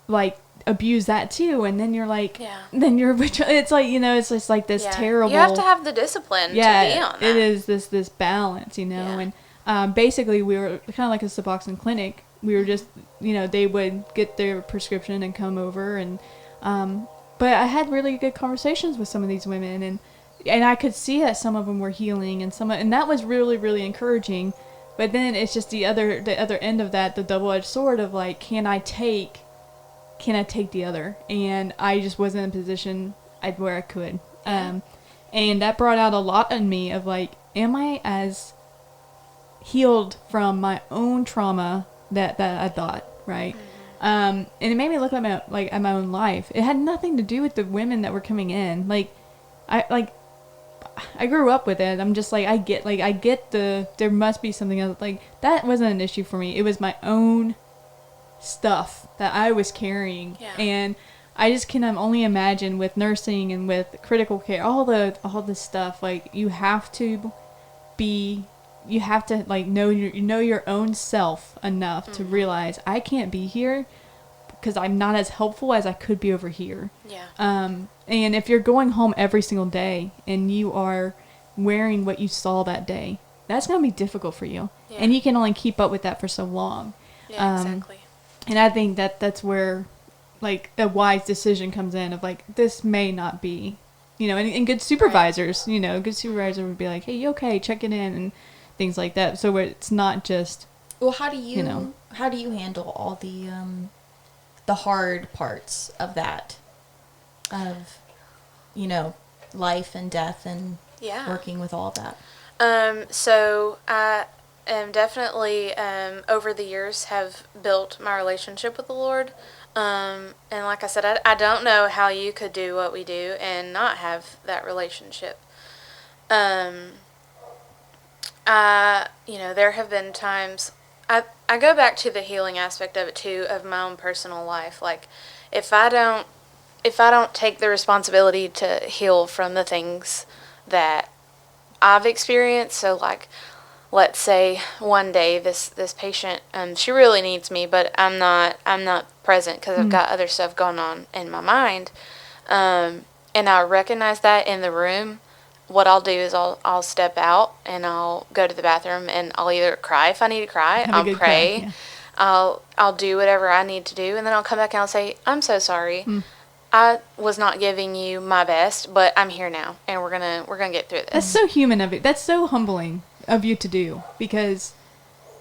Speaker 1: like, abuse that too, and then you're like, then you're, it's like, it's just like this terrible,
Speaker 3: you have to have the discipline to be on that.
Speaker 1: It is this balance, and basically we were kind of like a Suboxone clinic. We were just, they would get their prescription and come over, and but I had really good conversations with some of these women, and I could see that some of them were healing, and that was really, really encouraging. But then it's just the other end of that, the double-edged sword of like, can I take the other? And I just wasn't in a position where I could. And that brought out a lot in me of like, am I as healed from my own trauma that I thought, right? And it made me look at my own life. It had nothing to do with the women that were coming in. I grew up with it. I'm just like, I get there must be something else. Like, that wasn't an issue for me. It was my own stuff that I was carrying.
Speaker 3: Yeah.
Speaker 1: And I just can only imagine with nursing and with critical care, all this stuff, like, you have to like know your own self enough to realize I can't be here because I'm not as helpful as I could be over here.
Speaker 3: Yeah.
Speaker 1: And if you're going home every single day and you are wearing what you saw that day, that's going to be difficult for you. Yeah. And you can only keep up with that for so long.
Speaker 3: Yeah, exactly.
Speaker 1: And I think that's where, like, a wise decision comes in of, like, this may not be, and good supervisors, good supervisor would be like, hey, you okay? Check it in and things like that. So it's not just...
Speaker 2: Well, how do you handle all the hard parts of that? Of, life and death and working with all of that.
Speaker 3: So I am definitely, over the years, have built my relationship with the Lord. And like I said, I don't know how you could do what we do and not have that relationship. There have been times, I go back to the healing aspect of it too, of my own personal life. Like, if I don't take the responsibility to heal from the things that I've experienced, so like, let's say one day this patient, she really needs me, but I'm not present because I've got other stuff going on in my mind, and I recognize that in the room. What I'll do is I'll step out and I'll go to the bathroom and I'll either cry if I need to cry, I'll pray, cry, yeah. I'll do whatever I need to do, and then I'll come back and I'll say, I'm so sorry. I was not giving you my best, but I'm here now, and we're gonna get through this.
Speaker 1: That's so human of it. That's so humbling of you to do, because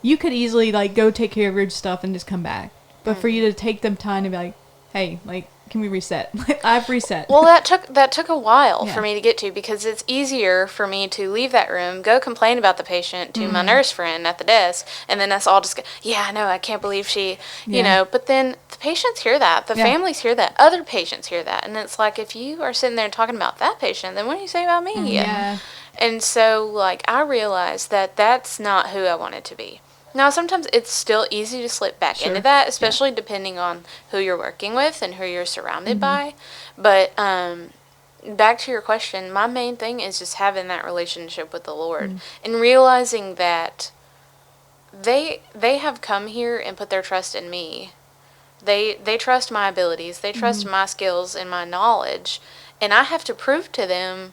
Speaker 1: you could easily, like, go take care of your stuff and just come back. But for you to take them time to be like, hey, like, can we reset? I've reset.
Speaker 3: Well, that took a while for me to get to, because it's easier for me to leave that room, go complain about the patient to my nurse friend at the desk, and then us all just go, yeah, I know, I can't believe she, but then the patients hear that, the families hear that, other patients hear that, and it's like, if you are sitting there talking about that patient, then what do you say about me?
Speaker 1: Yeah.
Speaker 3: And so, like, I realized that that's not who I wanted to be. Now, sometimes it's still easy to slip back into that, especially depending on who you're working with and who you're surrounded by. But back to your question, my main thing is just having that relationship with the Lord and realizing that they have come here and put their trust in me. They trust my abilities. They trust my skills and my knowledge. And I have to prove to them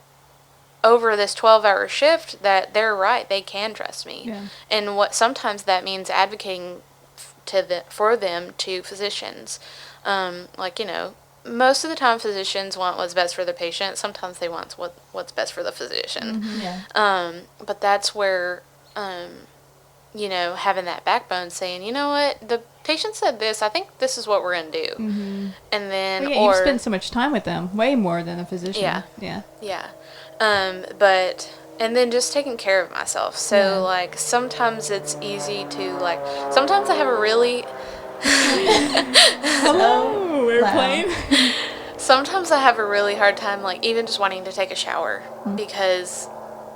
Speaker 3: over this 12-hour shift that they're right, they can trust me. Yeah. And what sometimes that means advocating for them to physicians. Most of the time physicians want what's best for the patient. Sometimes they want what's best for the physician. But that's where having that backbone, saying, you know what, the patient said this, I think this is what we're going to do. And then
Speaker 1: you spend so much time with them, way more than a physician.
Speaker 3: Yeah. And then just taking care of myself. So, like, sometimes it's easy to, like, sometimes I have a really...
Speaker 1: Hello, airplane.
Speaker 3: Sometimes I have a really hard time, like, even just wanting to take a shower. Because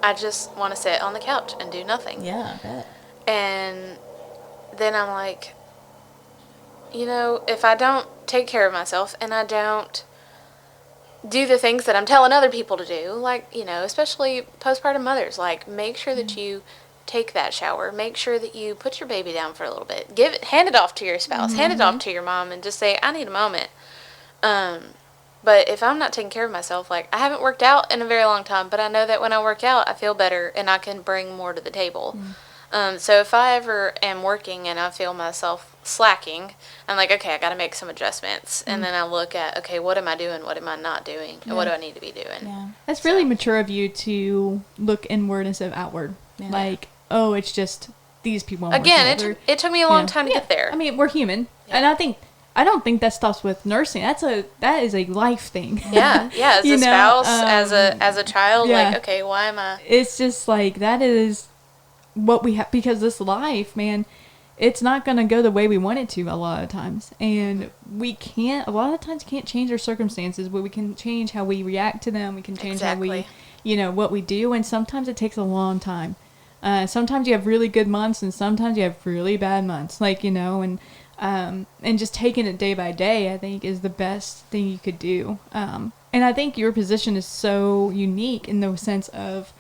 Speaker 3: I just want to sit on the couch and do nothing.
Speaker 2: Yeah, I bet.
Speaker 3: And then I'm like, if I don't take care of myself and I don't do the things that I'm telling other people to do, like, especially postpartum mothers, like, make sure that you take that shower, make sure that you put your baby down for a little bit, hand it off to your spouse, hand it off to your mom, and just say, I need a moment. But if I'm not taking care of myself, like, I haven't worked out in a very long time, but I know that when I work out, I feel better and I can bring more to the table. So if I ever am working and I feel myself slacking, I'm like, okay, I got to make some adjustments. And then I look at, okay, what am I doing? What am I not doing? And what do I need to be doing?
Speaker 2: Yeah.
Speaker 1: That's really mature of you to look inward instead of outward. Yeah. Like, oh, it's just these people.
Speaker 3: Again, it took me a long time to get there.
Speaker 1: I mean, we're human. Yeah. And I don't think that stops with nursing. That is a life thing.
Speaker 3: Yeah. As a spouse, as a child, like, okay, why am I?
Speaker 1: It's just like, that is what we have, because this life, man, it's not going to go the way we want it to a lot of times. And a lot of times can't change our circumstances, but we can change how we react to them. We can change how we, what we do. And sometimes it takes a long time. Sometimes you have really good months and sometimes you have really bad months, and just taking it day by day, I think, is the best thing you could do. And I think your position is so unique in the sense of,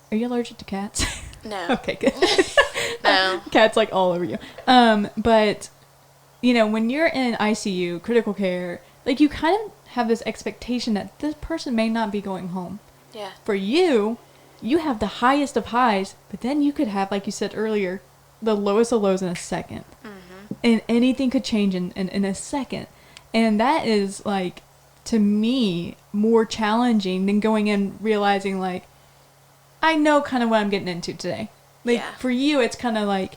Speaker 1: are you allergic to cats?
Speaker 3: No.
Speaker 1: Okay, good.
Speaker 3: No.
Speaker 1: Cats like all over you. But, when you're in ICU, critical care, like, you kind of have this expectation that this person may not be going home.
Speaker 3: Yeah.
Speaker 1: For you have the highest of highs, but then you could have, like you said earlier, the lowest of lows in a second. Mm-hmm. And anything could change in a second. And that is, like, to me, more challenging than going in realizing, like, I know kind of what I'm getting into today. Like, for you, it's kind of like,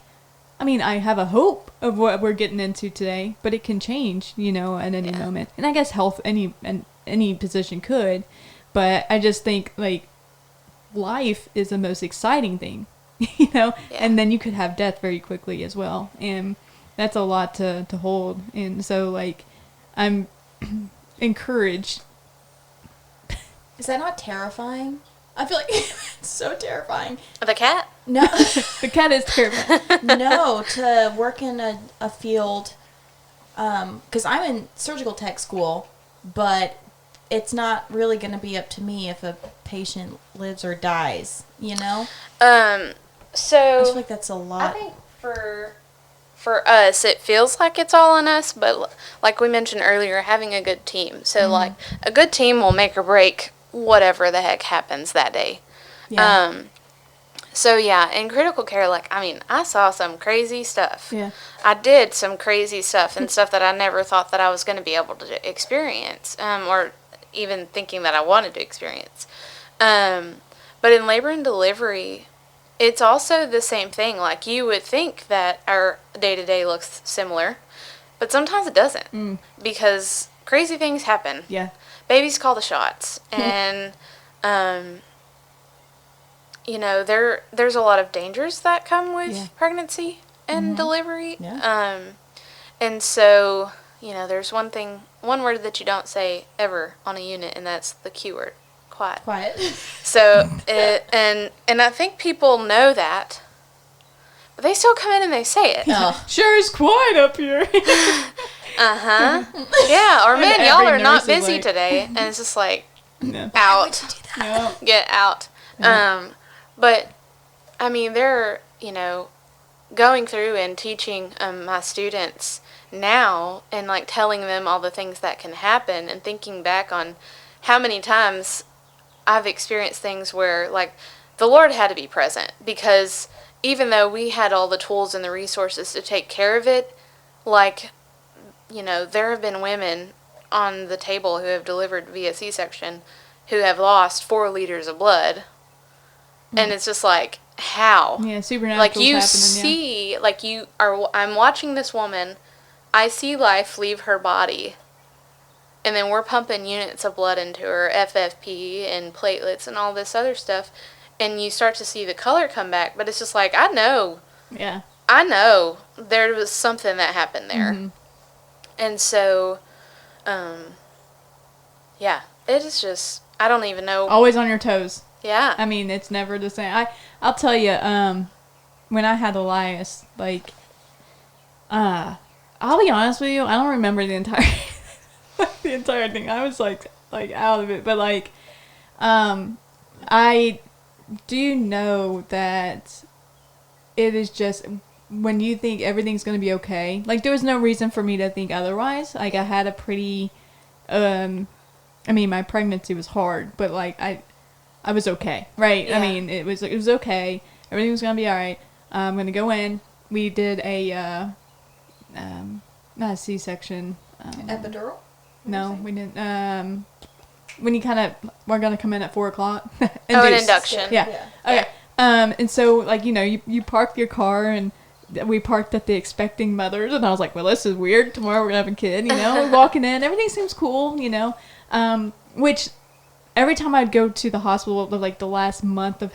Speaker 1: I mean, I have a hope of what we're getting into today, but it can change, at any moment. And I guess health, any position could, but I just think, like, life is the most exciting thing, and then you could have death very quickly as well. And that's a lot to hold. And so, like, I'm encouraged.
Speaker 2: Is that not terrifying? I feel like it's so terrifying.
Speaker 3: The cat?
Speaker 2: No.
Speaker 1: The cat is terrifying.
Speaker 2: No, to work in a field, because I'm in surgical tech school, but it's not really going to be up to me if a patient lives or dies,
Speaker 3: So
Speaker 2: I feel like that's a lot.
Speaker 3: I think for us, it feels like it's all on us, but like we mentioned earlier, having a good team. So, like, a good team will make or break whatever the heck happens that day. Yeah. So, in critical care, like, I mean, I saw some crazy stuff.
Speaker 1: Yeah.
Speaker 3: I did some crazy stuff and stuff that I never thought that I was going to be able to experience, or even thinking that I wanted to experience. But in labor and delivery, it's also the same thing. Like, you would think that our day-to-day looks similar, but sometimes it doesn't, because crazy things happen.
Speaker 1: Yeah.
Speaker 3: Babies call the shots, and, there's a lot of dangers that come with pregnancy and delivery.
Speaker 2: Yeah.
Speaker 3: And so, there's one word that you don't say ever on a unit, and that's the Q word, quiet.
Speaker 2: Quiet.
Speaker 3: So, and I think people know that, but they still come in and they say it.
Speaker 2: Oh.
Speaker 1: Sure is quiet up here.
Speaker 3: Uh-huh. Yeah, or man, y'all are not busy
Speaker 1: like,
Speaker 3: today. And it's just like,
Speaker 1: no.
Speaker 3: out.
Speaker 1: No.
Speaker 3: Get out.
Speaker 1: Yeah.
Speaker 3: But, I mean, they're, going through and teaching my students now and, like, telling them all the things that can happen and thinking back on how many times I've experienced things where, like, the Lord had to be present, because even though we had all the tools and the resources to take care of it, like, there have been women on the table who have delivered via C-section who have lost 4 liters of blood. And it's just like, how?
Speaker 1: Yeah, supernatural.
Speaker 3: Like, you see, like, I'm watching this woman, I see life leave her body, and then we're pumping units of blood into her, FFP and platelets and all this other stuff, and you start to see the color come back, but it's just like, I know there was something that happened there. Mm-hmm. And so, it is just, I don't even know.
Speaker 1: Always on your toes.
Speaker 3: Yeah.
Speaker 1: I mean, it's never the same. I'll tell you, when I had Elias, like, I'll be honest with you, I don't remember the entire the entire thing. I was like out of it, but like, I do know that it is just when you think everything's gonna be okay. Like, there was no reason for me to think otherwise. Like, I had a pretty, I mean, my pregnancy was hard, but like I was okay, right?
Speaker 3: Yeah.
Speaker 1: I mean, it was okay. Everything was gonna be all right. I'm gonna go in. We did a not a C-section.
Speaker 2: Epidural?
Speaker 1: No, we didn't. When you kind of we're gonna come in at 4:00.
Speaker 3: An induction.
Speaker 1: Yeah. Okay. And so like you park your car and we parked at the expecting mothers and I was like, well, this is weird. Tomorrow we're gonna have a kid. We're walking in. Everything seems cool. Which every time I'd go to the hospital, like the last month of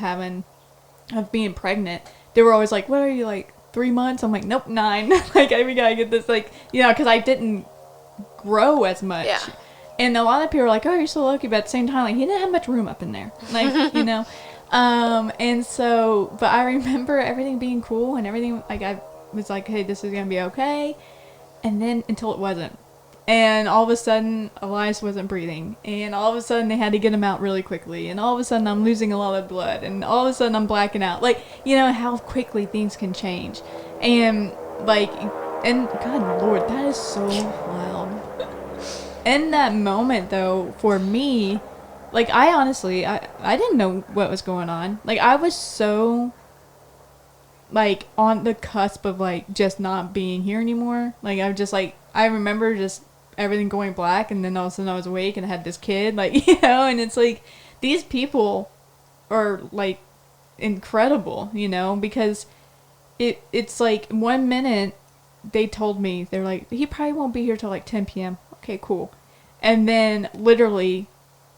Speaker 1: being pregnant, they were always like, what are you, like 3 months? I'm like, nope, 9. Like, we gotta get this, like, because I didn't grow as much.
Speaker 3: Yeah.
Speaker 1: And a lot of people are like, oh, you're so lucky, but at the same time, like, he didn't have much room up in there. Like, and so, but I remember everything being cool and everything, like, I was like, hey, this is gonna be okay. And then, until it wasn't. And all of a sudden, Elias wasn't breathing. And all of a sudden, they had to get him out really quickly. And all of a sudden, I'm losing a lot of blood. And all of a sudden, I'm blacking out. Like, how quickly things can change. And, like, and God Lord, that is so wild. In that moment, though, for me, like, I honestly, I didn't know what was going on. Like, I was so, like, on the cusp of, like, just not being here anymore. Like, I was just, like, I remember just everything going black, and then all of a sudden I was awake and I had this kid, like, and it's like, these people are, like, incredible, because it's like 1 minute they told me, they're like, he probably won't be here till like 10 p.m. Okay, cool. And then literally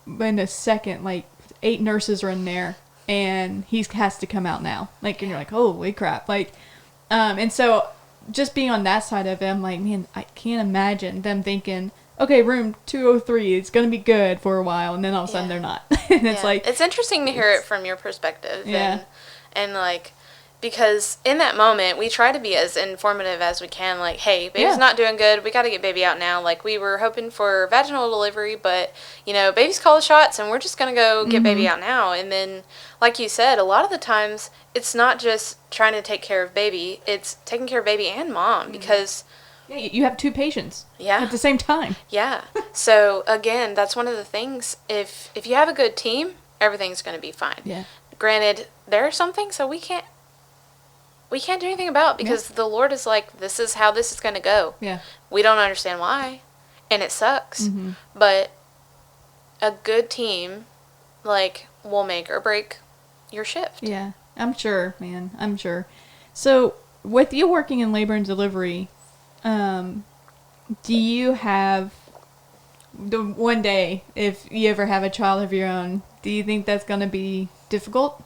Speaker 1: in a second, like 8 nurses are in there and he has to come out now. Like, and you're like, holy crap. Like, and so just being on that side of it, I'm like, man, I can't imagine them thinking, okay, room 203, it's going to be good for a while, and then all of a sudden they're not. And it's like...
Speaker 3: It's interesting to hear it from your perspective.
Speaker 1: Yeah.
Speaker 3: And like, because in that moment, we try to be as informative as we can. Like, hey, baby's not doing good. We got to get baby out now. Like, we were hoping for vaginal delivery, but, baby's called the shots, and we're just going to go get baby out now. And then, like you said, a lot of the times, it's not just trying to take care of baby. It's taking care of baby and mom, because...
Speaker 1: Yeah, you have 2 patients at the same time.
Speaker 3: Yeah. So, again, that's one of the things. If you have a good team, everything's going to be fine.
Speaker 1: Yeah.
Speaker 3: Granted, there are some things that we can't do anything about, because the Lord is like, this is how this is going to go.
Speaker 1: Yeah.
Speaker 3: We don't understand why, and it sucks.
Speaker 1: Mm-hmm.
Speaker 3: But a good team, like, will make or break your shift.
Speaker 1: Yeah. I'm sure, man. I'm sure. So, with you working in labor and delivery, do you have the one day, if you ever have a child of your own, do you think that's going to be difficult?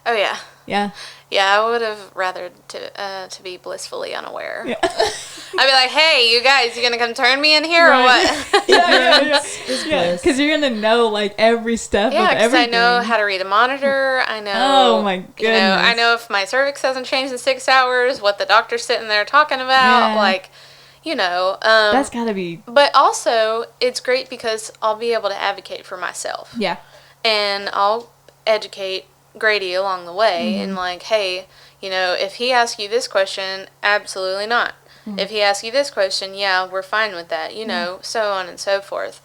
Speaker 3: Oh, yeah.
Speaker 1: Yeah.
Speaker 3: Yeah, I would have rather to be blissfully unaware.
Speaker 1: Yeah.
Speaker 3: I'd be like, hey, you guys, you going to come turn me in here or what?
Speaker 1: Yeah. Because you're going to know, like, every step of everything.
Speaker 3: Yeah, because I know how to read a monitor. I know.
Speaker 1: Oh, my goodness.
Speaker 3: I know if my cervix hasn't changed in 6 hours, what the doctor's sitting there talking about.
Speaker 1: Yeah.
Speaker 3: Like,
Speaker 1: that's got to be.
Speaker 3: But also, it's great because I'll be able to advocate for myself.
Speaker 1: Yeah.
Speaker 3: And I'll educate Grady along the way, and like, hey, if he asks you this question, absolutely not. If he asks you this question, yeah, we're fine with that, so on and so forth.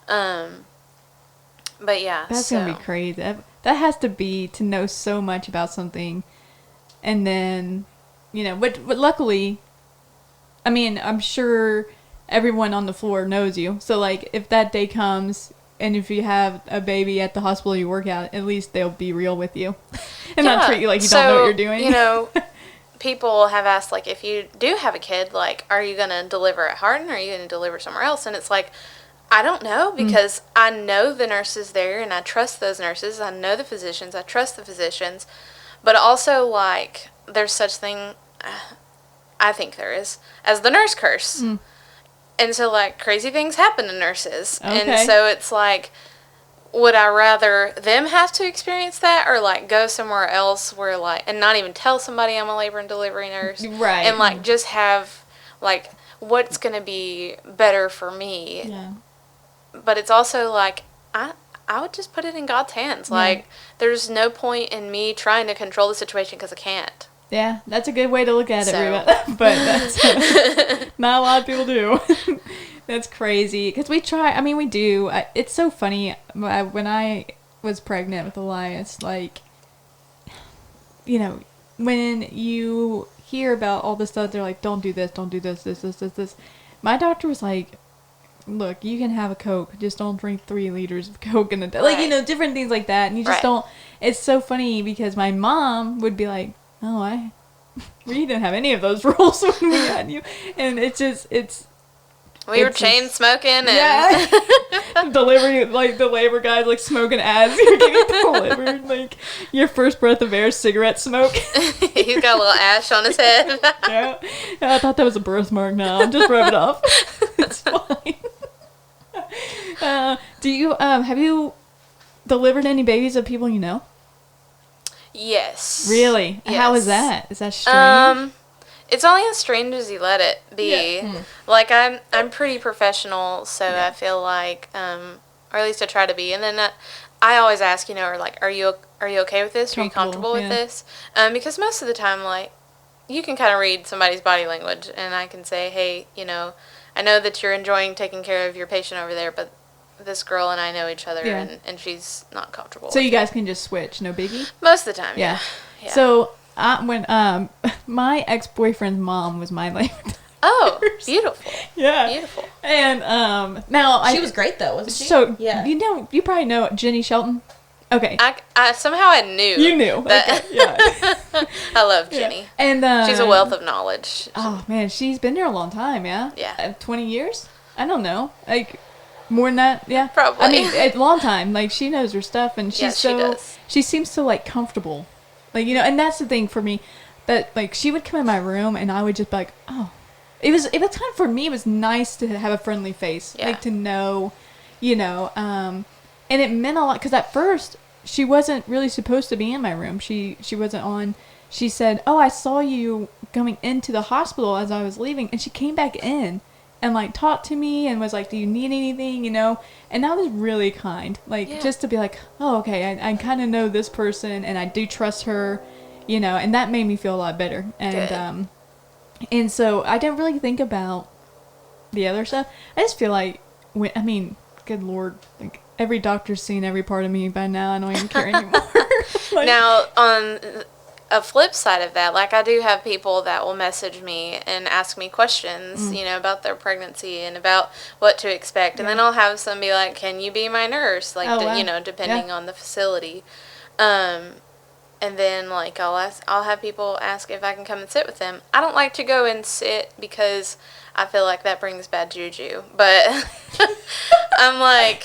Speaker 3: But yeah,
Speaker 1: that's gonna be crazy. That has to be to know so much about something, and then, but luckily, I mean, I'm sure everyone on the floor knows you. So like, if that day comes, and if you have a baby at the hospital you work at least they'll be real with you and not treat you like you don't know what you're doing.
Speaker 3: People have asked, like, if you do have a kid, like, are you going to deliver at Hardin or are you going to deliver somewhere else? And it's like, I don't know, because I know the nurses there and I trust those nurses. I know the physicians. I trust the physicians. But also, like, there's such thing, I think there is, as the nurse curse. And so, like, crazy things happen to nurses.
Speaker 1: Okay.
Speaker 3: And so it's like, would I rather them have to experience that, or like go somewhere else where like, and not even tell somebody I'm a labor and delivery nurse,
Speaker 1: Right.
Speaker 3: and like just have like what's gonna be better for me.
Speaker 1: Yeah.
Speaker 3: But it's also like I would just put it in God's hands.
Speaker 1: Yeah.
Speaker 3: Like there's no point in me trying to control the situation because I can't.
Speaker 1: Yeah, that's a good way to look at it,
Speaker 3: So.
Speaker 1: Reba. But that's not a lot of people do. That's crazy. Because we try, I mean, we do. It's so funny. When I was pregnant with Elias, like, you know, when you hear about all this stuff, they're like, don't do this, this. My doctor was like, look, you can have a Coke, just don't drink 3 liters of Coke in a day. Like, you know, different things like that. And you just don't. It's so funny because my mom would be like, oh, we didn't have any of those rules when we had you. And it's just,
Speaker 3: we were chain smoking and
Speaker 1: delivery, like the labor guys like smoking as you're getting delivered, like your first breath of air, cigarette smoke.
Speaker 3: He's got a little ash on his head.
Speaker 1: Yeah, I thought that was a birthmark. Now just rub it off. It's fine. Do you have you delivered any babies of people you know?
Speaker 3: Yes.
Speaker 1: Really?
Speaker 3: Yes.
Speaker 1: How is that? Is that strange?
Speaker 3: It's only as strange as you let it be.
Speaker 1: Yeah.
Speaker 3: Like I'm pretty professional, so I feel like, or at least I try to be. And then I always ask, you know, or like, are you okay with this? Are you comfortable with this? Because most of the time, like, you can kind of read somebody's body language, and I can say, hey, you know, I know that you're enjoying taking care of your patient over there, but this girl and I know each other, and she's not comfortable.
Speaker 1: So you guys can just switch, no biggie?
Speaker 3: Most of the time, yeah.
Speaker 1: So when my ex-boyfriend's mom was my labor.
Speaker 3: Oh, beautiful.
Speaker 1: Yeah.
Speaker 3: Beautiful.
Speaker 1: And now
Speaker 2: she was great though, wasn't she?
Speaker 1: So you probably know Jenny Shelton. Okay.
Speaker 3: I somehow I knew.
Speaker 1: You knew.
Speaker 3: That.
Speaker 1: Okay. Yeah.
Speaker 3: I love Jenny.
Speaker 1: And
Speaker 3: she's a wealth of knowledge.
Speaker 1: Oh man, she's been there a long time. Yeah.
Speaker 3: Yeah.
Speaker 1: 20 years? I don't know. Like more than that. Yeah.
Speaker 3: Probably.
Speaker 1: I mean, a long time. Like she knows her stuff, and she's
Speaker 3: she does.
Speaker 1: She seems so like comfortable. Like, you know, and that's the thing for me, that like she would come in my room and I would just be like, oh, it was kind of, for me, it was nice to have a friendly face, like to know, you know, and it meant a lot because at first she wasn't really supposed to be in my room. She wasn't on. She said, oh, I saw you coming into the hospital as I was leaving, and she came back in and like talked to me and was like, do you need anything, you know? And that was really kind, like just to be like, oh, okay, I kind of know this person and I do trust her, you know, and that made me feel a lot better. And and so I didn't really think about the other stuff. I just feel like good Lord, like every doctor's seen every part of me by now. I don't even care anymore. Like,
Speaker 3: now on a flip side of that, like I do have people that will message me and ask me questions, you know, about their pregnancy and about what to expect. And then I'll have some be like, can you be my nurse? Like, you know, depending on the facility. And then like I'll have people ask if I can come and sit with them. I don't like to go and sit because I feel like that brings bad juju. But I'm like,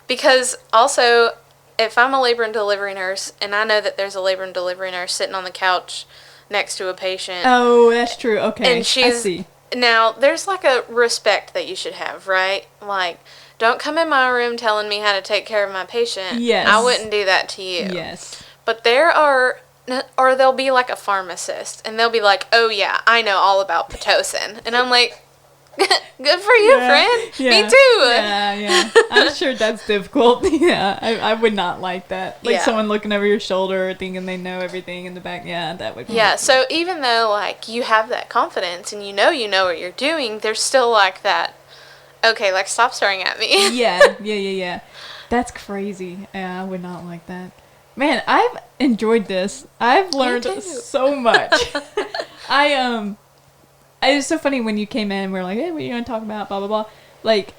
Speaker 3: because also, if I'm a labor and delivery nurse and I know that there's a labor and delivery nurse sitting on the couch next to a patient.
Speaker 1: Oh, that's true. Okay.
Speaker 3: And
Speaker 1: I see.
Speaker 3: Now, there's like a respect that you should have, right? Like, don't come in my room telling me how to take care of my patient.
Speaker 1: Yes.
Speaker 3: I wouldn't do that to you.
Speaker 1: Yes.
Speaker 3: But there'll be like a pharmacist and they'll be like, oh yeah, I know all about Pitocin. And I'm like, good for you, friend.
Speaker 1: Yeah.
Speaker 3: Me too.
Speaker 1: Yeah. I'm sure that's difficult. Yeah, I would not like that. Like someone looking over your shoulder thinking they know everything in the back. Yeah, that would be
Speaker 3: so even though like you have that confidence and you know what you're doing, there's still like that, okay, like stop staring at me.
Speaker 1: Yeah. That's crazy. Yeah, I would not like that. Man, I've enjoyed this. I've learned so much. It was so funny when you came in and we were like, hey, what are you going to talk about? Blah, blah, blah. Like,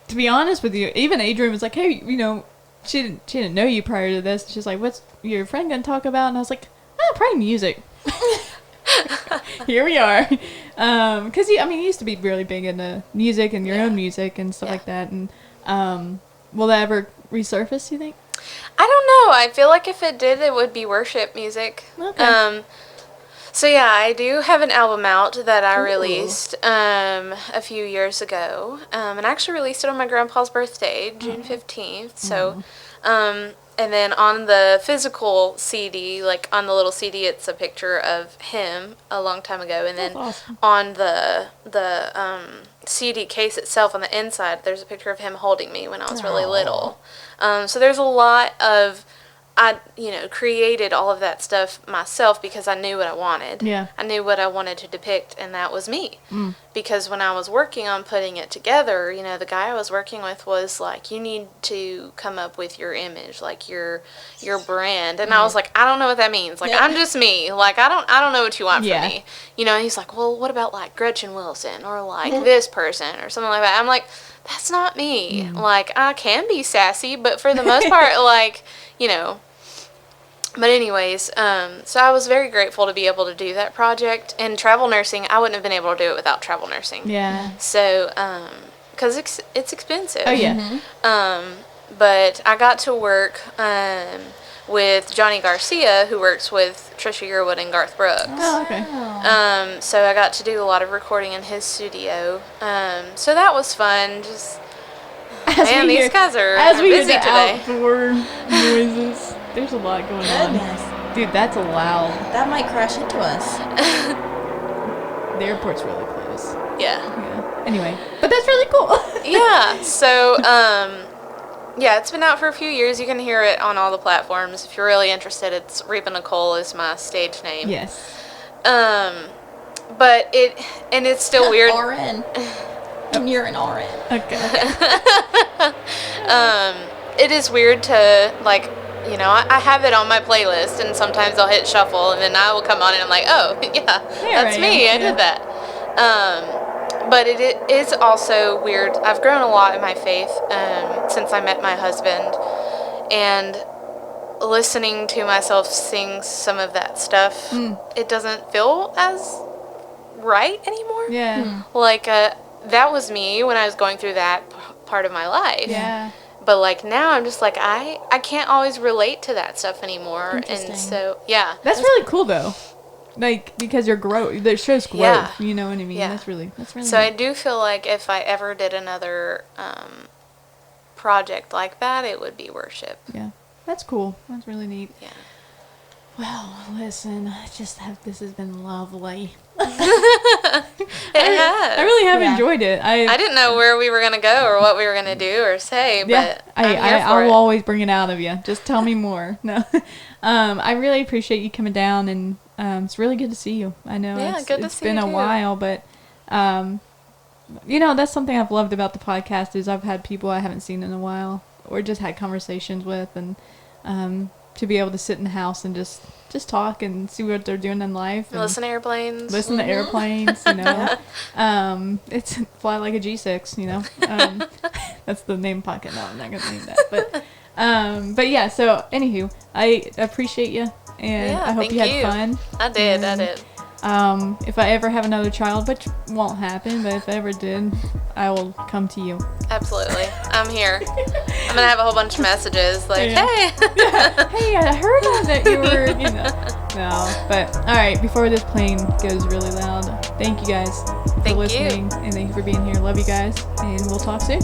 Speaker 1: to be honest with you, even Adrian was like, hey, you know, she didn't know you prior to this. She's like, what's your friend going to talk about? And I was like, probably music. Here we are. Because, you used to be really big into music and your own music and stuff like that. And will that ever resurface, you think?
Speaker 3: I don't know. I feel like if it did, it would be worship music.
Speaker 1: Okay.
Speaker 3: So yeah, I do have an album out that I released a few years ago, and I actually released it on my grandpa's birthday, June 15th. So, and then on the physical CD, like on the little CD, it's a picture of him a long time ago, and then on the CD case itself on the inside, there's a picture of him holding me when I was really little. So there's a lot of, I created all of that stuff myself because I knew what I wanted.
Speaker 1: Yeah.
Speaker 3: I knew what I wanted to depict, and that was me. Because when I was working on putting it together, the guy I was working with was like, you need to come up with your image, like your brand. And I was like, I don't know what that means. Like, I'm just me. Like, I don't know what you want from me. And he's like, well, what about like Gretchen Wilson or like this person or something like that? I'm like, that's not me. Like, I can be sassy, but for the most part, like, But anyways, so I was very grateful to be able to do that project. And travel nursing, I wouldn't have been able to do it without travel nursing.
Speaker 1: Yeah.
Speaker 3: So, because it's expensive.
Speaker 1: Oh, yeah.
Speaker 3: But I got to work with Johnny Garcia, who works with Trisha Yearwood and Garth Brooks.
Speaker 1: Oh, okay.
Speaker 3: So I got to do a lot of recording in his studio. So that was fun. Just, man, these guys are busy today.
Speaker 1: Outdoor noises. There's a lot going on. Dude, that's loud.
Speaker 2: That might crash into us.
Speaker 1: The airport's really close.
Speaker 3: Yeah.
Speaker 1: Anyway, but that's really cool.
Speaker 3: Yeah. So, yeah, it's been out for a few years. You can hear it on all the platforms. If you're really interested, it's Reba Nicole is my stage name.
Speaker 1: Yes.
Speaker 3: But it's still weird.
Speaker 2: RN. And you're an RN.
Speaker 1: Okay.
Speaker 3: It is weird to, like, I have it on my playlist, and sometimes I'll hit shuffle, and then I will come on, and I'm like, oh, yeah, that's me. I did that. But it is also weird. I've grown a lot in my faith since I met my husband, and listening to myself sing some of that stuff, it doesn't feel as right anymore.
Speaker 1: Yeah.
Speaker 3: Like, that was me when I was going through that part of my life.
Speaker 1: Yeah.
Speaker 3: But, like, now I'm just like, I can't always relate to that stuff anymore. And so, yeah.
Speaker 1: That's really cool, though. Like, because your growth, it shows growth.
Speaker 3: Yeah.
Speaker 1: You know what I mean?
Speaker 3: Yeah.
Speaker 1: That's really
Speaker 3: So
Speaker 1: neat.
Speaker 3: I do feel like if I ever did another project like that, it would be worship.
Speaker 1: Yeah. That's cool. That's really neat.
Speaker 3: Yeah.
Speaker 1: Well, listen, this has been lovely.
Speaker 3: It has.
Speaker 1: I really have enjoyed it.
Speaker 3: I didn't know where we were going to go or what we were going to do or say, but
Speaker 1: I will always bring it out of you. Just tell me more. No, I really appreciate you coming down, and it's really good to see you. I know it's been a while, but that's something I've loved about the podcast is I've had people I haven't seen in a while or just had conversations with, and to be able to sit in the house and just talk and see what they're doing in life. And
Speaker 3: listen to airplanes.
Speaker 1: Listen to airplanes, It's Fly Like a G6, That's the name pocket. No, I'm not going to name that. But yeah, so anywho, I appreciate you, and I hope you had fun.
Speaker 3: I did.
Speaker 1: If I ever have another child, which won't happen, but if I ever did, I will come to you.
Speaker 3: Absolutely. I'm here. I'm going to have a whole bunch of messages like, hey.
Speaker 1: Hey, I heard that you were, No, but all right, before this plane goes really loud, thank you guys for listening, and thank you for being here. Love you guys, and we'll talk soon.